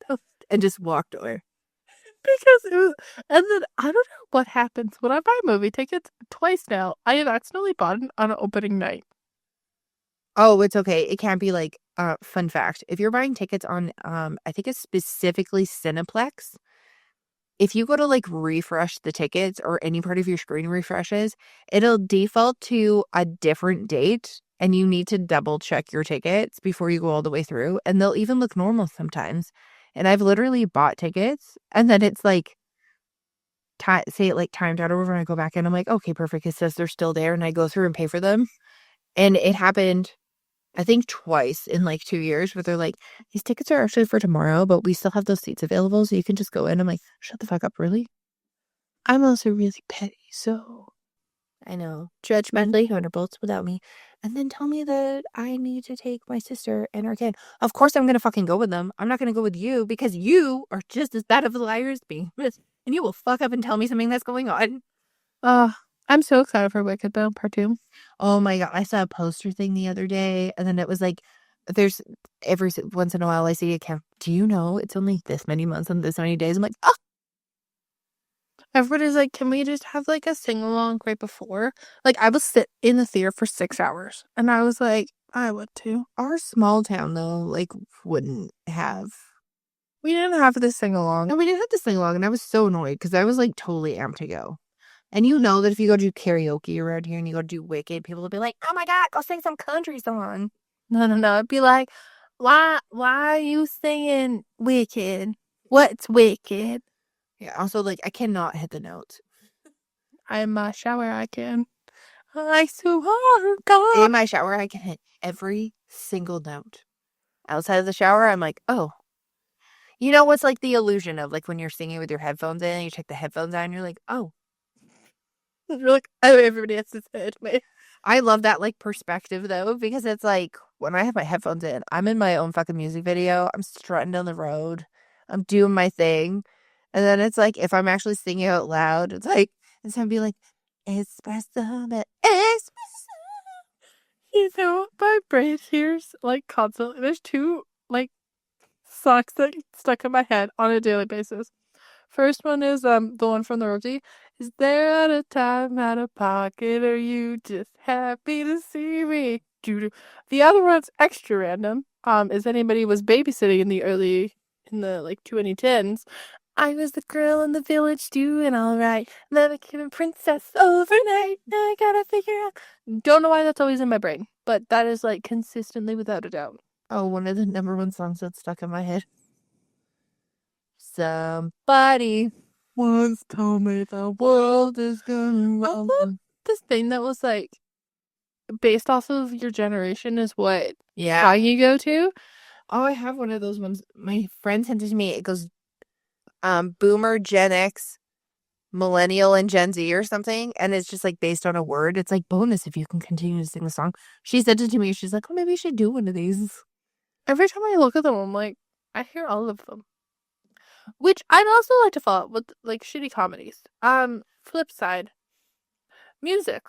oh, and just walked away. Because it was, and then I don't know what happens when I buy movie tickets twice now. I have accidentally bought it on opening night. Oh, it's okay. It can't be like, fun fact. If you're buying tickets on, I think it's specifically Cineplex, if you go to like refresh the tickets or any part of your screen refreshes, it'll default to a different date and you need to double check your tickets before you go all the way through. And they'll even look normal sometimes. And I've literally bought tickets and then it's like, say it like timed out over and I go back and I'm like, okay, perfect. It says they're still there and I go through and pay for them. And it happened, I think twice in like 2 years where they're like, these tickets are actually for tomorrow, but we still have those seats available. So you can just go in. I'm like, shut the fuck up. Really? I'm also really petty. So I know. Judgmentally Thunderbolts without me. And then tell me that I need to take my sister and our kid. Of course I'm going to fucking go with them. I'm not going to go with you because you are just as bad of a liar as me. And you will fuck up and tell me something that's going on. I'm so excited for Wicked though, part 2. Oh my God. I saw a poster thing the other day, and then it was like, there's once in a while I see a count. Do you know it's only this many months and this many days? I'm like, oh, Everybody's like, can we just have like a sing along right before? Like, I will sit in the theater for 6 hours. And I was like, I would too. our small town though, like, wouldn't have. We didn't have this sing along. No, we didn't have to sing along, and I was so annoyed because I was like totally amped to go. And you know that if you go do karaoke around here and you go do Wicked, people will be like, oh my God, go sing some country song. No. It'd be like, why are you singing Wicked? What's Wicked? Yeah, also, like, I cannot hit the notes. In my shower, I can. I so hard, God. In my shower, I can hit every single note. Outside of the shower, I'm like, oh. You know what's like the illusion of like when you're singing with your headphones in and you take the headphones out and you're like, oh. You're like, oh, everybody has to say it to me. I love that like perspective though, because it's like when I have my headphones in, I'm in my own fucking music video. I'm strutting down the road. I'm doing my thing. And then it's like if I'm actually singing out loud, it's like it's gonna be like espresso, espresso. You know, my brain hears like constantly. There's 2 like songs that get stuck in my head on a daily basis. First one is the one from the Rookie. Is there at a time out of pocket? Are you just happy to see me? Doo-doo. The other one's extra random. Is anybody was babysitting in the like 2010s. I was the girl in the village doing alright. Then I became a princess overnight. Now I gotta figure out. Don't know why that's always in my brain, but that is like consistently without a doubt. Oh, one of the number one songs that's stuck in my head. Somebody once told me the world is gonna roll. This thing that was like based off of your generation is what Yeah. song you go to. Oh, I have one of those ones. My friend sent it to me. It goes Boomer, Gen X, Millennial, and Gen Z or something. And it's just like based on a word. It's like bonus if you can continue to sing the song. She sent it to me. She's like, oh, maybe you should do one of these. Every time I look at them, I'm like, I hear all of them. Which I'd also like to follow up with like shitty comedies. Flip side. Music.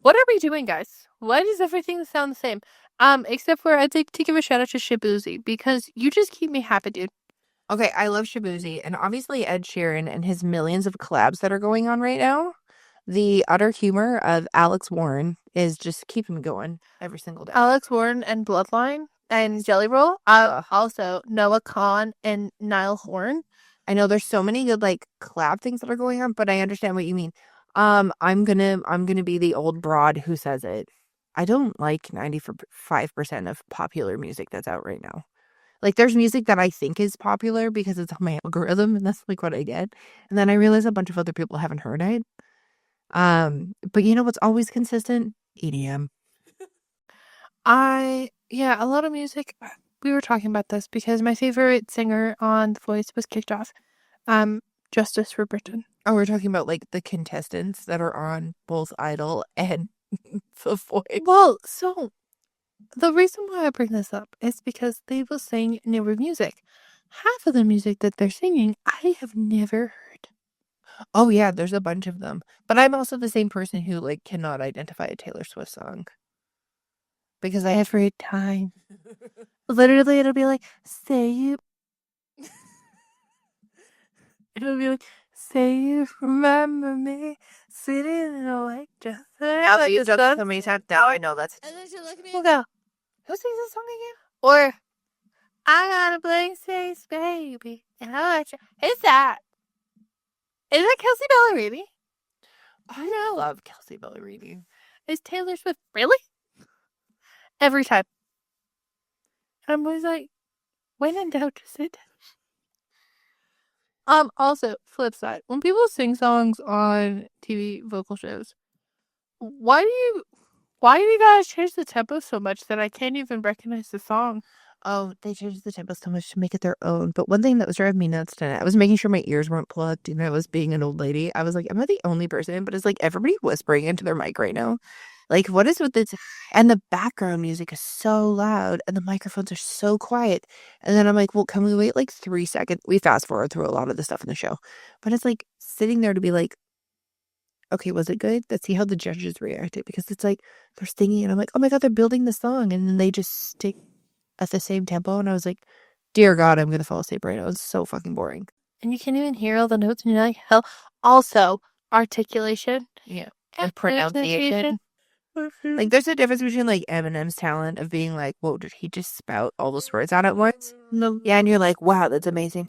What are we doing, guys? Why does everything sound the same? Except for I'd like to give a shout out to Shibuzi because you just keep me happy, dude. Okay, I love Shibuzi, and obviously Ed Sheeran and his millions of collabs that are going on right now. The utter humor of Alex Warren is just keeping me going every single day. Alex Warren and Bloodline and Jelly Roll. Also Noah Khan and Niall Horn. I know there's so many good like collab things that are going on, but I understand what you mean. I'm gonna be the old broad who says it. I don't like 95% of popular music that's out right now. Like, there's music that I think is popular because it's on my algorithm, and that's like what I get. And then I realize a bunch of other people haven't heard it. But you know what's always consistent? EDM. A lot of music. We were talking about this because my favorite singer on The Voice was kicked off. Justice for Britain. Oh, we're talking about like the contestants that are on both Idol and The Voice. Well, so the reason why I bring this up is because they will sing newer music. Half of the music that they're singing, I have never heard. Oh yeah, there's a bunch of them. But I'm also the same person who like cannot identify a Taylor Swift song. Because I have heard time. Literally, it'll be like, say you. It'll be like, say you remember me sitting in a lake just now that you've done so many times, now I know that's. And then she'll look at me and go, who sings this song again? Or, I got a blank face, baby. And I like you. Who's that? Is that Kelsey Ballerini? I love Kelsey Ballerini. Is Taylor Swift really? Every time. I'm always like, when in doubt, just sit down. Also, flip side. When people sing songs on TV vocal shows, why do you guys change the tempo so much that I can't even recognize the song? Oh, they changed the tempo so much to make it their own. But one thing that was driving me nuts tonight, I was making sure my ears weren't plugged and I was being an old lady. I was like, am I the only person? But it's like everybody whispering into their mic right now. Like, what is with this? And the background music is so loud and the microphones are so quiet. And then I'm like, well, can we wait like 3 seconds? We fast forward through a lot of the stuff in the show. But it's like sitting there to be like, okay, was it good? Let's see how the judges reacted, because it's like they're singing and I'm like, oh my God, they're building the song, and then they just stick at the same tempo, and I was like, dear God, I'm gonna fall asleep right now. It's so fucking boring. And you can't even hear all the notes, and you're like, hell. Also, articulation. Yeah. And And pronunciation. Like, there's a difference between like Eminem's talent of being like, whoa, did he just spout all those words out at once? No. Yeah, and you're like, wow, that's amazing.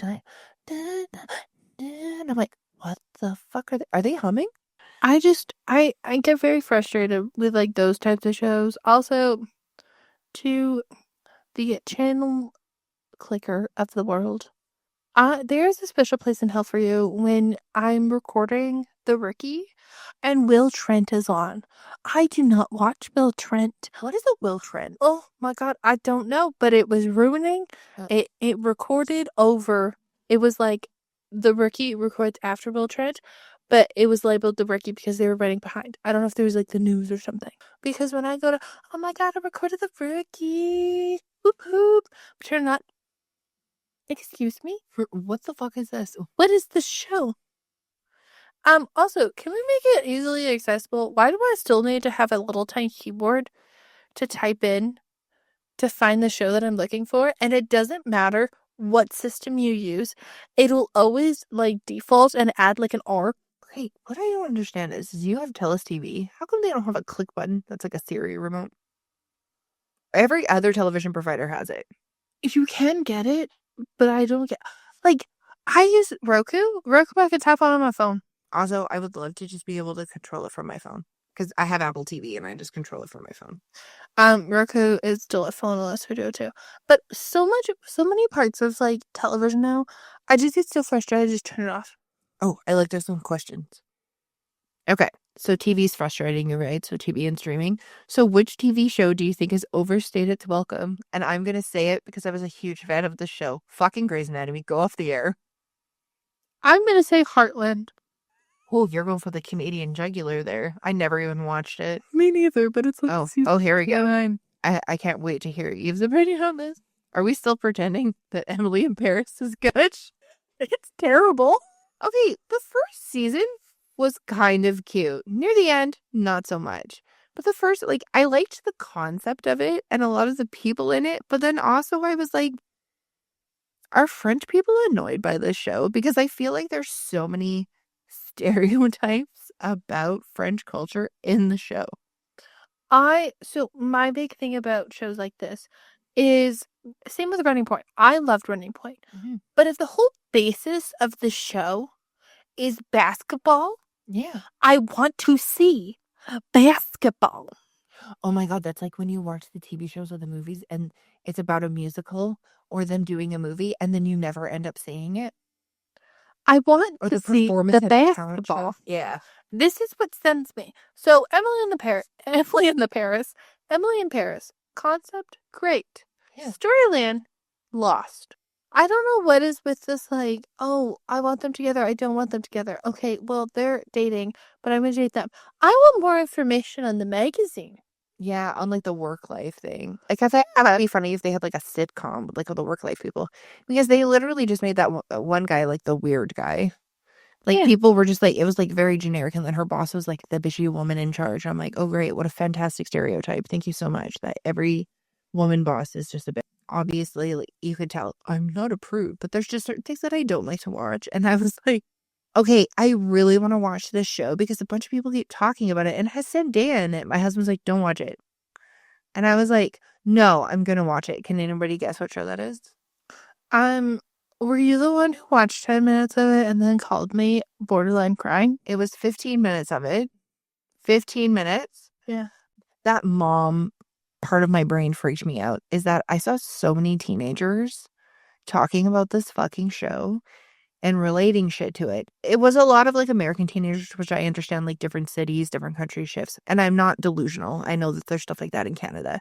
And I'm like, what the fuck are they humming? I get very frustrated with like those types of shows. Also, to the channel clicker of the world. There's a special place in hell for you when I'm recording The Rookie and Will Trent is on. I do not watch Will Trent. What is a Will Trent? Oh my God, I don't know, but it was ruining. It recorded over. It was like The Rookie records after Will Trent, but it was labeled The Rookie because they were running behind. I don't know if there was like the news or something. Because when I go to, oh my God, I recorded The Rookie. Whoop whoop. Turn on. Excuse me? What the fuck is this? What is the show? Also, can we make it easily accessible? Why do I still need to have a little tiny keyboard to type in to find the show that I'm looking for? And it doesn't matter what system you use. It'll always like default and add like an R. Wait, what I don't understand is you have Telus TV. How come they don't have a click button that's like a Siri remote? Every other television provider has it. If you can get it, but I don't get like I use Roku. Roku I can tap on my phone. Also, I would love to just be able to control it from my phone, because I have Apple TV and I just control it from my phone. Roku is still a phone unless we do it too. But so many parts of like television now, I just get so frustrated, I just turn it off. Oh, I like there's some questions. Okay, so TV's frustrating you, right? So TV and streaming. So which TV show do you think has overstayed its welcome? And I'm gonna say it because I was a huge fan of the show. Fucking Grey's Anatomy, go off the air. I'm gonna say Heartland. Oh, you're going for the Canadian jugular there. I never even watched it. Me neither, but it's like Oh, here we go. 9. I can't wait to hear Eve's opinion on this. Are we still pretending that Emily in Paris is good? It's terrible. Okay, the first season was kind of cute. Near the end, not so much. But the first, like, I liked the concept of it and a lot of the people in it. But then also I was like, are French people annoyed by this show? Because I feel like there's so many stereotypes about French culture in the show. So my big thing about shows like this is same with Running Point. I loved Running Point. Mm-hmm. But if the whole basis of the show is basketball, yeah, I want to see basketball. Oh my God, that's like when you watch the TV shows or the movies and it's about a musical or them doing a movie and then you never end up seeing it. I want or to the see performance the at the talent basketball. show. Yeah. This is what sends me. So Emily in Paris. Concept, great. Yeah. Storyline, lost. I don't know what is with this, like, oh, I want them together, I don't want them together. Okay, well, they're dating, but I'm gonna date them. I want more information on the magazine. Yeah, on like the work life thing. Like, I thought that'd be funny if they had like a sitcom with like all the work life people, because they literally just made that one guy like the weird guy. Like, people were just like, it was like very generic, and then her boss was like the bitchy woman in charge. I'm like, oh great, what a fantastic stereotype. Thank you so much. That every woman boss is just a bit. Obviously, like, you could tell I'm not a prude, but there's just certain things that I don't like to watch, and I was like, okay, I really want to watch this show because a bunch of people keep talking about it and it has Zendaya in it. My husband's like, don't watch it. And I was like, no, I'm going to watch it. Can anybody guess what show that is? Were you the one who watched 10 minutes of it and then called me borderline crying? It was 15 minutes of it. 15 minutes. Yeah. That mom part of my brain freaked me out is that I saw so many teenagers talking about this fucking show and relating shit to it. It was a lot of like American teenagers, which I understand, like different cities, different country shifts. And I'm not delusional. I know that there's stuff like that in Canada.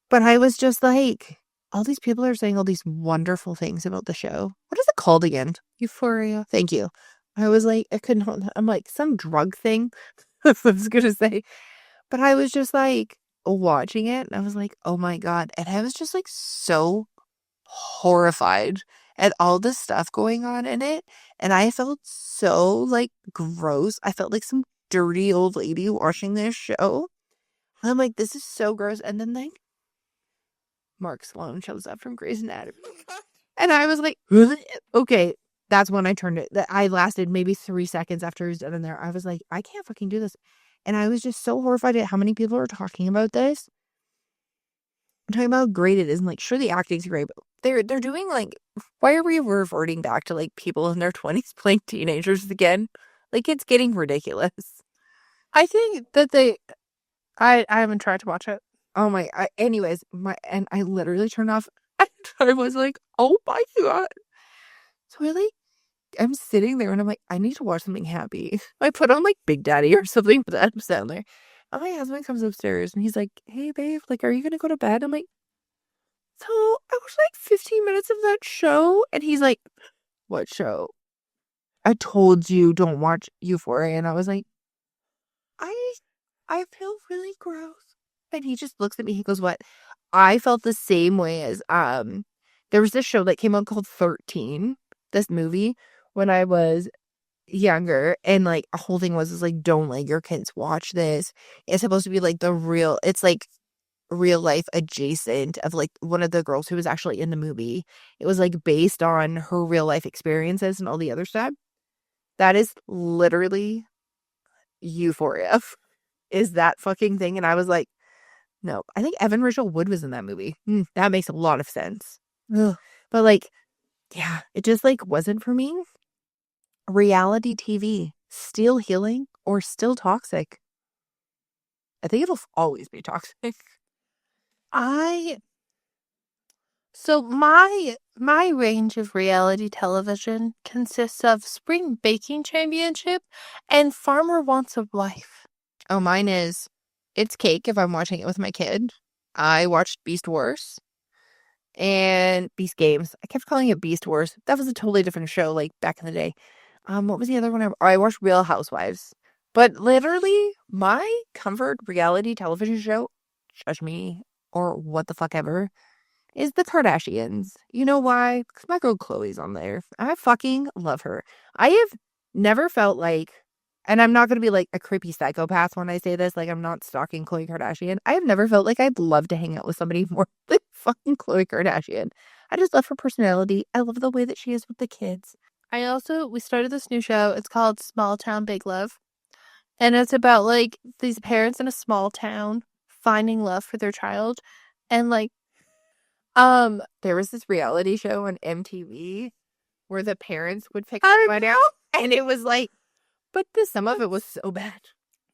But I was just like, all these people are saying all these wonderful things about the show. What is it called again? Euphoria. Thank you. I was like, I couldn't hold. I'm like, some drug thing. That's what I was gonna say. But I was just like watching it and I was like, oh my God. And I was just like so horrified and all this stuff going on in it. And I felt so like gross. I felt like some dirty old lady watching this show. I'm like, this is so gross. And then like Mark Sloan shows up from Grey's Anatomy. And I was like, okay, that's when I turned it. I lasted maybe 3 seconds after he was done in there. I was like, I can't fucking do this. And I was just so horrified at how many people are talking about this. I'm talking about how great it is. And like, sure, the acting's great, but they're doing like, why are we reverting back to like people in their 20s playing teenagers again? Like, it's getting ridiculous. I think that I haven't tried to watch it. Oh my, and I literally turned off. And I was like, oh my God. So I'm sitting there and I'm like, I need to watch something happy. I put on like Big Daddy or something with Adam Sandler. And my husband comes upstairs and he's like, hey babe, like, are you gonna go to bed? I'm like, so I watched like 15 minutes of that show. And he's like, what show? I told you don't watch Euphoria. And I was like, I I feel really gross. And he just looks at me, he goes, what? I felt the same way as there was this show that came out called 13, this movie, when I was younger, and like a whole thing was is like, don't let your kids watch this. It's supposed to be like it's like real life adjacent of like one of the girls who was actually in the movie. It was like based on her real life experiences and all the other stuff. That is literally Euphoria. Is that fucking thing. And I was like, no, I think Evan Rachel Wood was in that movie. That makes a lot of sense. Ugh. But like, yeah, it just like wasn't for me. Reality TV, still healing or still toxic? I think it'll always be toxic. So my range of reality television consists of Spring Baking Championship and Farmer Wants a Wife. Oh, mine is it's cake if I'm watching it with my kid. I watched Beast Wars and Beast Games. I kept calling it Beast Wars. That was a totally different show, like back in the day. What was the other one? I watched Real Housewives. But literally, my comfort reality television show, judge me or what the fuck ever, is the Kardashians. You know why? Because my girl Chloe's on there. I fucking love her. I have never felt like, and I'm not going to be like a creepy psychopath when I say this, like I'm not stalking Khloe Kardashian. I have never felt like I'd love to hang out with somebody more than fucking Khloe Kardashian. I just love her personality. I love the way that she is with the kids. We started this new show. It's called Small Town Big Love. And it's about like these parents in a small town finding love for their child. And like, there was this reality show on MTV where the parents would pick someone out. And it was like, but some of it was so bad.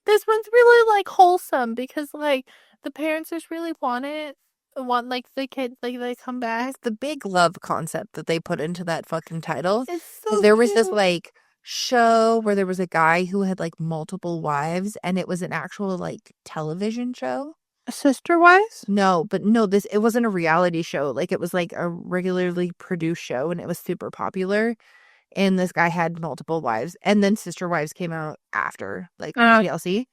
This one's really like wholesome because like the parents just really want like the kid, like they come back. It's the big love concept that they put into that fucking title. It's so there was cute. this like show where there was a guy who had like multiple wives, and it was an actual like television show. Sister Wives? No, but no, it wasn't a reality show. Like it was like a regularly produced show, and it was super popular. And this guy had multiple wives, and then Sister Wives came out after, like TLC.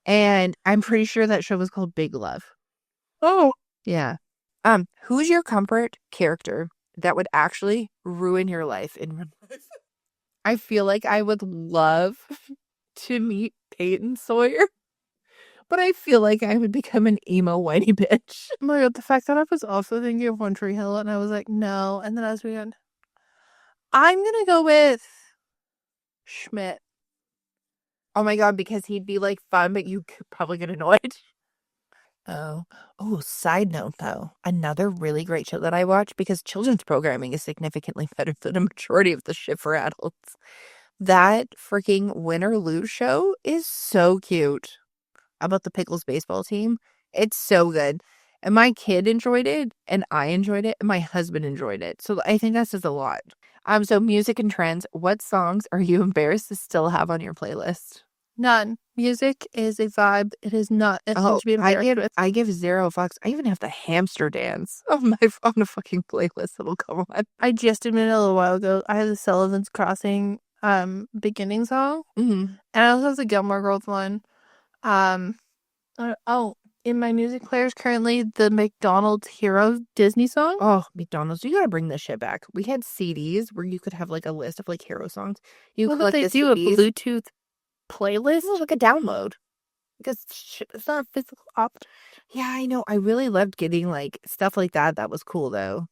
And I'm pretty sure that show was called Big Love. Oh, yeah. Who's your comfort character that would actually ruin your life in real life? I feel like I would love to meet Peyton Sawyer, but I feel like I would become an emo whiny bitch. Oh my God, the fact that I was also thinking of One Tree Hill, and I was like, no. And then as we went, I'm gonna go with Schmidt. Oh my God, because he'd be like fun, but you could probably get annoyed. Oh, side note though, another really great show that I watch, because children's programming is significantly better than a majority of the shit for adults. That freaking Win or Lose show is so cute. About the Pickles baseball team. It's so good. And my kid enjoyed it, and I enjoyed it, and my husband enjoyed it. So I think that says a lot. So music and trends, what songs are you embarrassed to still have on your playlist? None. Music is a vibe. It is not a thing to be embarrassed with. I give zero fucks. I even have the hamster dance on a fucking playlist that'll come on. I just admitted a little while ago, I have the Sullivan's Crossing beginning song. Mm-hmm. And I also have the Gilmore Girls one. in my music players currently the McDonald's Hero Disney song. Oh, McDonald's, you gotta bring this shit back. We had CDs where you could have like a list of like hero songs. You Well, if collect they the do a CDs. Bluetooth playlist, It's like a download. Because it's not a physical object. Yeah, I know. I really loved getting like stuff like that. That was cool though.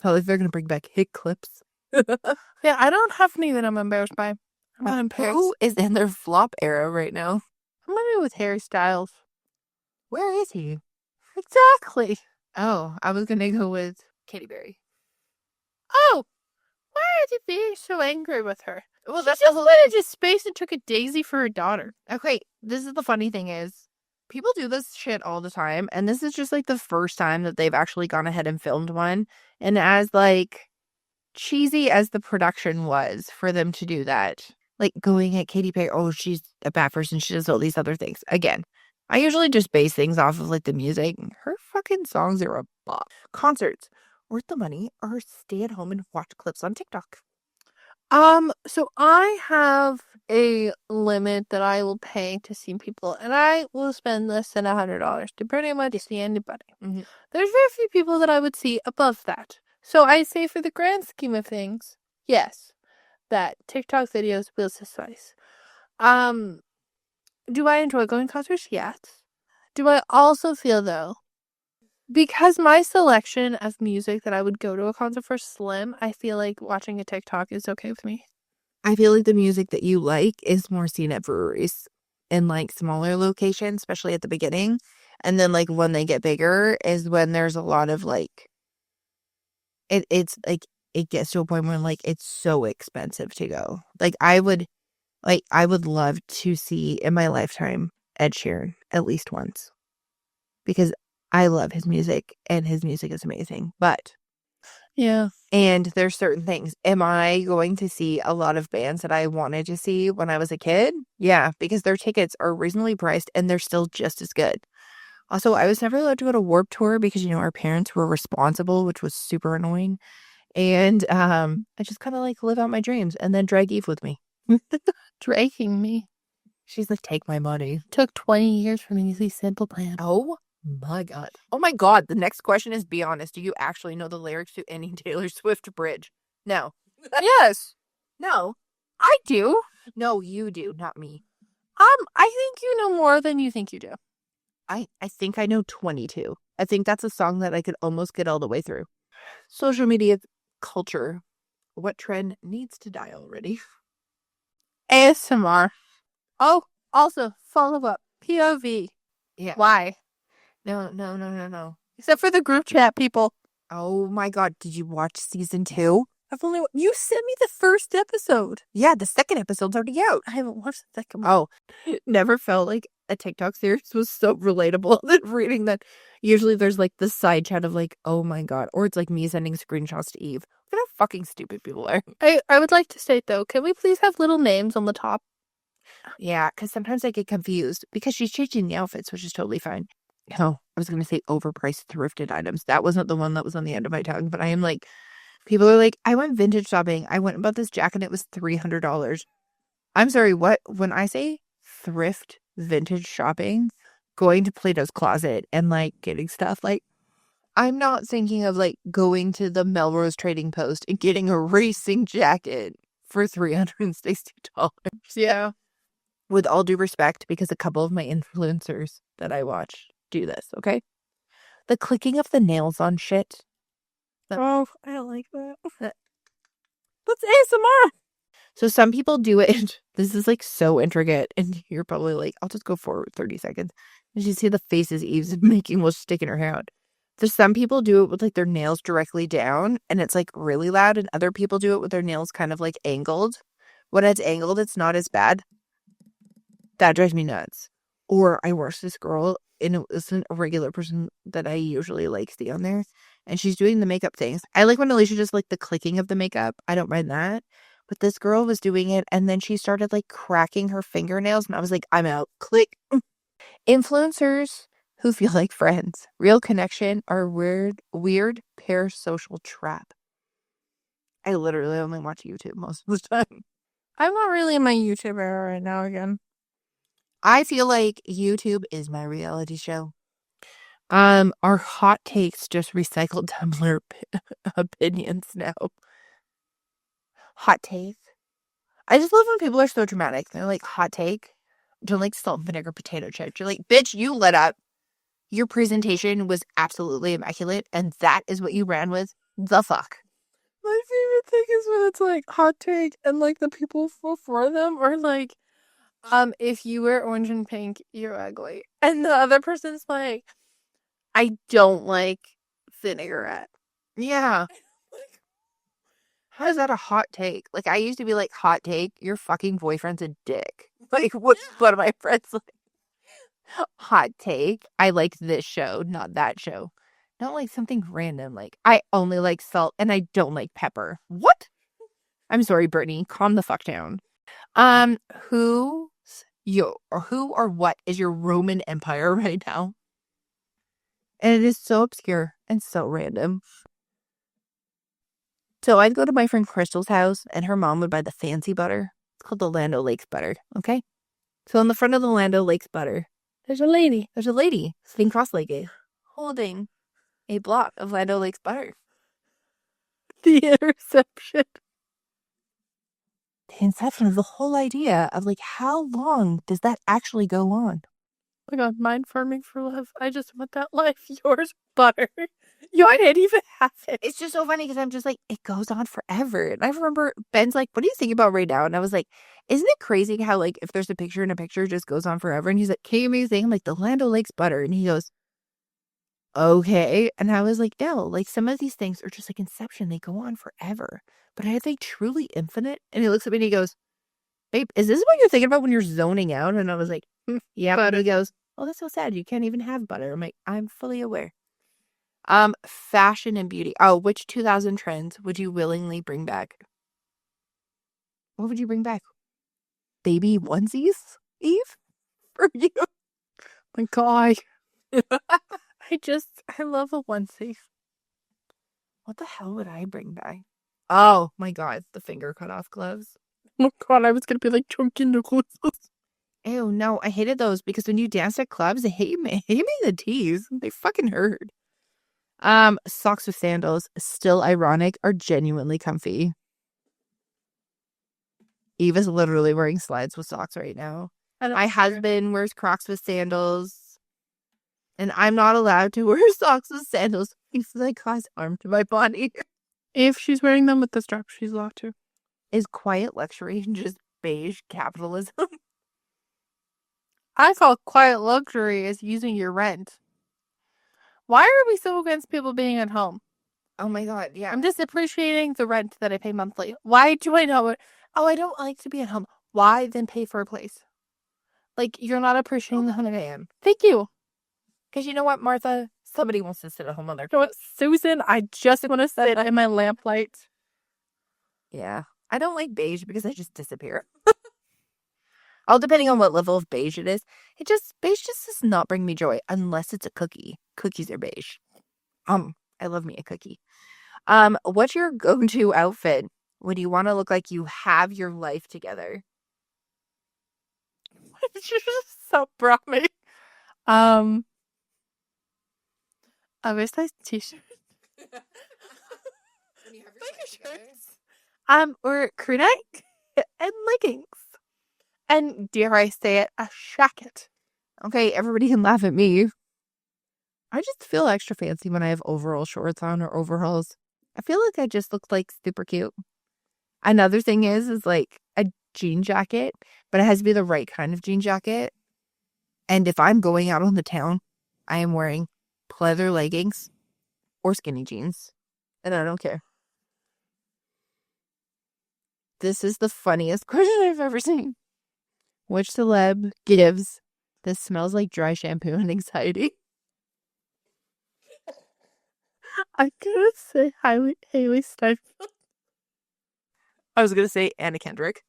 Oh, if they're gonna bring back hit clips. yeah, I don't have any that I'm embarrassed by. I'm not embarrassed. Who is in their flop era right now? I'm gonna go with Harry Styles. Where is he? Exactly. Oh, I was gonna go with Katy Perry. Oh, why are they being so angry with her? Well, She that's just the whole went into space and took a daisy for her daughter. Okay, this is the funny thing is, people do this shit all the time, and this is just like the first time that they've actually gone ahead and filmed one. And as like cheesy as the production was for them to do that, like going at Katy Perry, oh, she's a bad person, she does all these other things. Again, I usually just base things off of like the music. Her fucking songs are a bop. Concerts, worth the money, or stay at home and watch clips on TikTok. So I have a limit that I will pay to see people, and I will spend less than $100 to pretty much see anybody. Mm-hmm. There's very few people that I would see above that. So I say for the grand scheme of things, yes, that TikTok videos will suffice. Do I enjoy going to concerts? Yes. Do I also feel though, because my selection of music that I would go to a concert for slim, I feel like watching a TikTok is okay with me. I feel like the music that you like is more seen at breweries in like smaller locations, especially at the beginning. And then like when they get bigger is when there's a lot of like it's like it gets to a point where like it's so expensive to go. I would love to see in my lifetime Ed Sheeran at least once. Because I love his music and his music is amazing. But Yeah. and there's certain things. Am I going to see a lot of bands that I wanted to see when I was a kid? Yeah, because their tickets are reasonably priced and they're still just as good. Also, I was never allowed to go to Warped Tour because, you know, our parents were responsible, which was super annoying. And I just kind of like live out my dreams and then drag Eve with me. Dragging me. She's like, take my money. Took 20 years for me to see Simple Plan. Oh my God. Oh my God. The next question is, be honest. Do you actually know the lyrics to any Taylor Swift bridge? No. Yes. No. I do. No, you do, not me. I think you know more than you think you do. I think I know 22. I think that's a song that I could almost get all the way through. Social media culture. What trend needs to die already? ASMR. Oh, also, follow up. POV. Yeah. Why? No. Except for the group chat people. Oh my God. Did you watch season 2? You sent me the first episode. Yeah, the second episode's already out. I haven't watched the second one. Oh, never felt like a TikTok series was so relatable than reading that. Usually there's like the side chat of like, oh my God. Or it's like me sending screenshots to Eve. Look at how fucking stupid people are. I would like to state though, can we please have little names on the top? Yeah, because sometimes I get confused because she's changing the outfits, which is totally fine. Oh, I was going to say overpriced thrifted items. That wasn't the one that was on the end of my tongue, but I am like, people are like, I went vintage shopping. I went and bought this jacket. It was $300. I'm sorry, what? When I say thrift vintage shopping, going to Plato's Closet and like getting stuff, like I'm not thinking of like going to the Melrose Trading Post and getting a racing jacket for $360. Yeah. With all due respect, because a couple of my influencers that I watch do this, okay? The clicking of the nails on shit. Oh, I don't like that. That's ASMR. So some people do it. This is like so intricate. And you're probably like, I'll just go forward 30 seconds. And you see the faces Eve's making while sticking her hair out. There's some people do it with like their nails directly down and it's like really loud. And other people do it with their nails kind of like angled. When it's angled, it's not as bad. That drives me nuts. Or I watched this girl and it wasn't a regular person that I usually like see on there. And she's doing the makeup things. I like when Alicia just like the clicking of the makeup. I don't mind that. But this girl was doing it and then she started like cracking her fingernails and I was like, I'm out. Click. Influencers who feel like friends. Real connection or weird parasocial trap. I literally only watch YouTube most of the time. I'm not really in my YouTube era right now again. I feel like YouTube is my reality show. Our hot takes just recycled Tumblr opinions now. Hot take. I just love when people are so dramatic. They're like, hot take. Don't like salt and vinegar potato chips. You're like, bitch, you let up. Your presentation was absolutely immaculate, and that is what you ran with? The fuck? My favorite thing is when it's like hot take and like the people before them are like, if you wear orange and pink, you're ugly. And the other person's like, I don't like vinaigrette. Yeah. How is that a hot take? Like, I used to be like, hot take, your fucking boyfriend's a dick. Like, what one of my friends like, hot take, I like this show, not that show. Don't like something random. Like, I only like salt and I don't like pepper. What? I'm sorry, Brittany. Calm the fuck down. Who or what is your Roman Empire right now? And it is so obscure and so random. So I'd go to my friend Crystal's house and her mom would buy the fancy butter. It's called the Land O'Lakes butter, okay? So on the front of the Land O'Lakes butter, there's a lady sitting cross-legged, holding a block of Land O'Lakes butter. The interception. The inception of the whole idea of like, how long does that actually go on? Oh my god, mind farming for love. I just want that life. Yours, butter. Yo, I didn't even have it. It's just so funny because I'm just like, it goes on forever. And I remember Ben's like, what do you think about right now? And I was like, isn't it crazy how like if there's a picture and a picture it just goes on forever? And he's like, can you make a thing? I'm like, the Land O'Lakes butter. And he goes, okay. And I was like, no, like some of these things are just like Inception. They go on forever. But are they truly infinite? And he looks at me and he goes, babe, is this what you're thinking about when you're zoning out? And I was like, yeah. And he goes, oh, that's so sad. You can't even have butter. I'm like, I'm fully aware. Fashion and beauty. Oh, which 2000 trends would you willingly bring back? What would you bring back? Baby onesies, Eve? For you? My God. I love a onesie. What the hell would I bring back? Oh my God, the finger cut off gloves. Oh God, I was gonna be like chunky knuckles. Ew, no, I hated those because when you dance at clubs, they hate me the tees. They fucking hurt. Socks with sandals, still ironic, are genuinely comfy. Eve is literally wearing slides with socks right now. My husband wears Crocs with sandals. And I'm not allowed to wear socks with sandals because they cause harm to my body. If she's wearing them with the strap, she's allowed to. Is quiet luxury just beige capitalism? I call quiet luxury as using your rent. Why are we so against people being at home? Oh my God, yeah. I'm just appreciating the rent that I pay monthly. Why do I know it? Oh, I don't like to be at home. Why then pay for a place? Like, you're not appreciating the home I am. Thank you. Because you know what, Martha? Somebody wants to sit at home on their couch. You know what, Susan? I just want to sit in my lamplight. Yeah. I don't like beige because I just disappear. All depending on what level of beige it is. Beige just does not bring me joy unless it's a cookie. Cookies are beige. I love me a cookie. What's your go-to outfit when you want to look like you have your life together? You're just so brownie. Oversized t-shirt. When you have your shirts. Or crew neck and leggings. And dare I say it, a jacket. Okay, everybody can laugh at me. I just feel extra fancy when I have overall shorts on or overalls. I feel like I just look like super cute. Another thing is like a jean jacket, but it has to be the right kind of jean jacket. And if I'm going out on the town, I am wearing pleather leggings or skinny jeans. And I don't care. This is the funniest question I've ever seen. Which celeb gives this smells like dry shampoo and anxiety? I'm gonna say Haley Steinfeld. I was gonna say Anna Kendrick.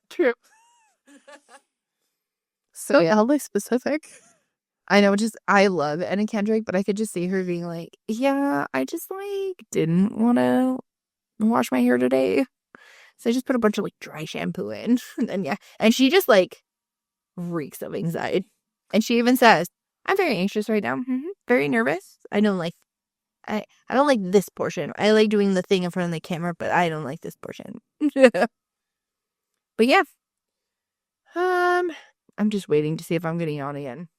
True. So yeah, Haley specific. I know, I love Anna Kendrick, but I could just see her being like, yeah, I just like didn't want to wash my hair today. So I just put a bunch of like dry shampoo in. And then yeah. And she just like reeks of anxiety. And she even says, I'm very anxious right now. Very nervous. I don't like this portion. I like doing the thing in front of the camera, but I don't like this portion. But yeah. I'm just waiting to see if I'm getting on again.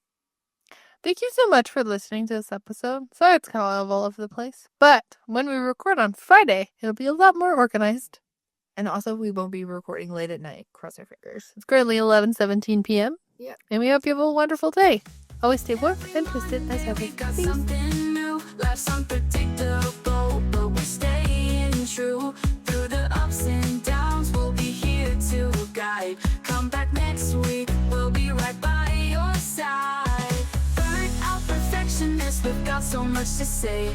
Thank you so much for listening to this episode. Sorry it's kind of all over the place. But when we record on Friday, it'll be a lot more organized. And also, we won't be recording late at night. Cross our fingers. It's currently 11:17 p.m. Yeah. And we hope you have a wonderful day. Always stay warm and twisted as ever. Got something new, life's unpredictable, but we're staying true. Through the ups and downs, we'll be here to guide. Come back next week, we'll be right by your side. Burnt out perfectionist, we've got so much to say.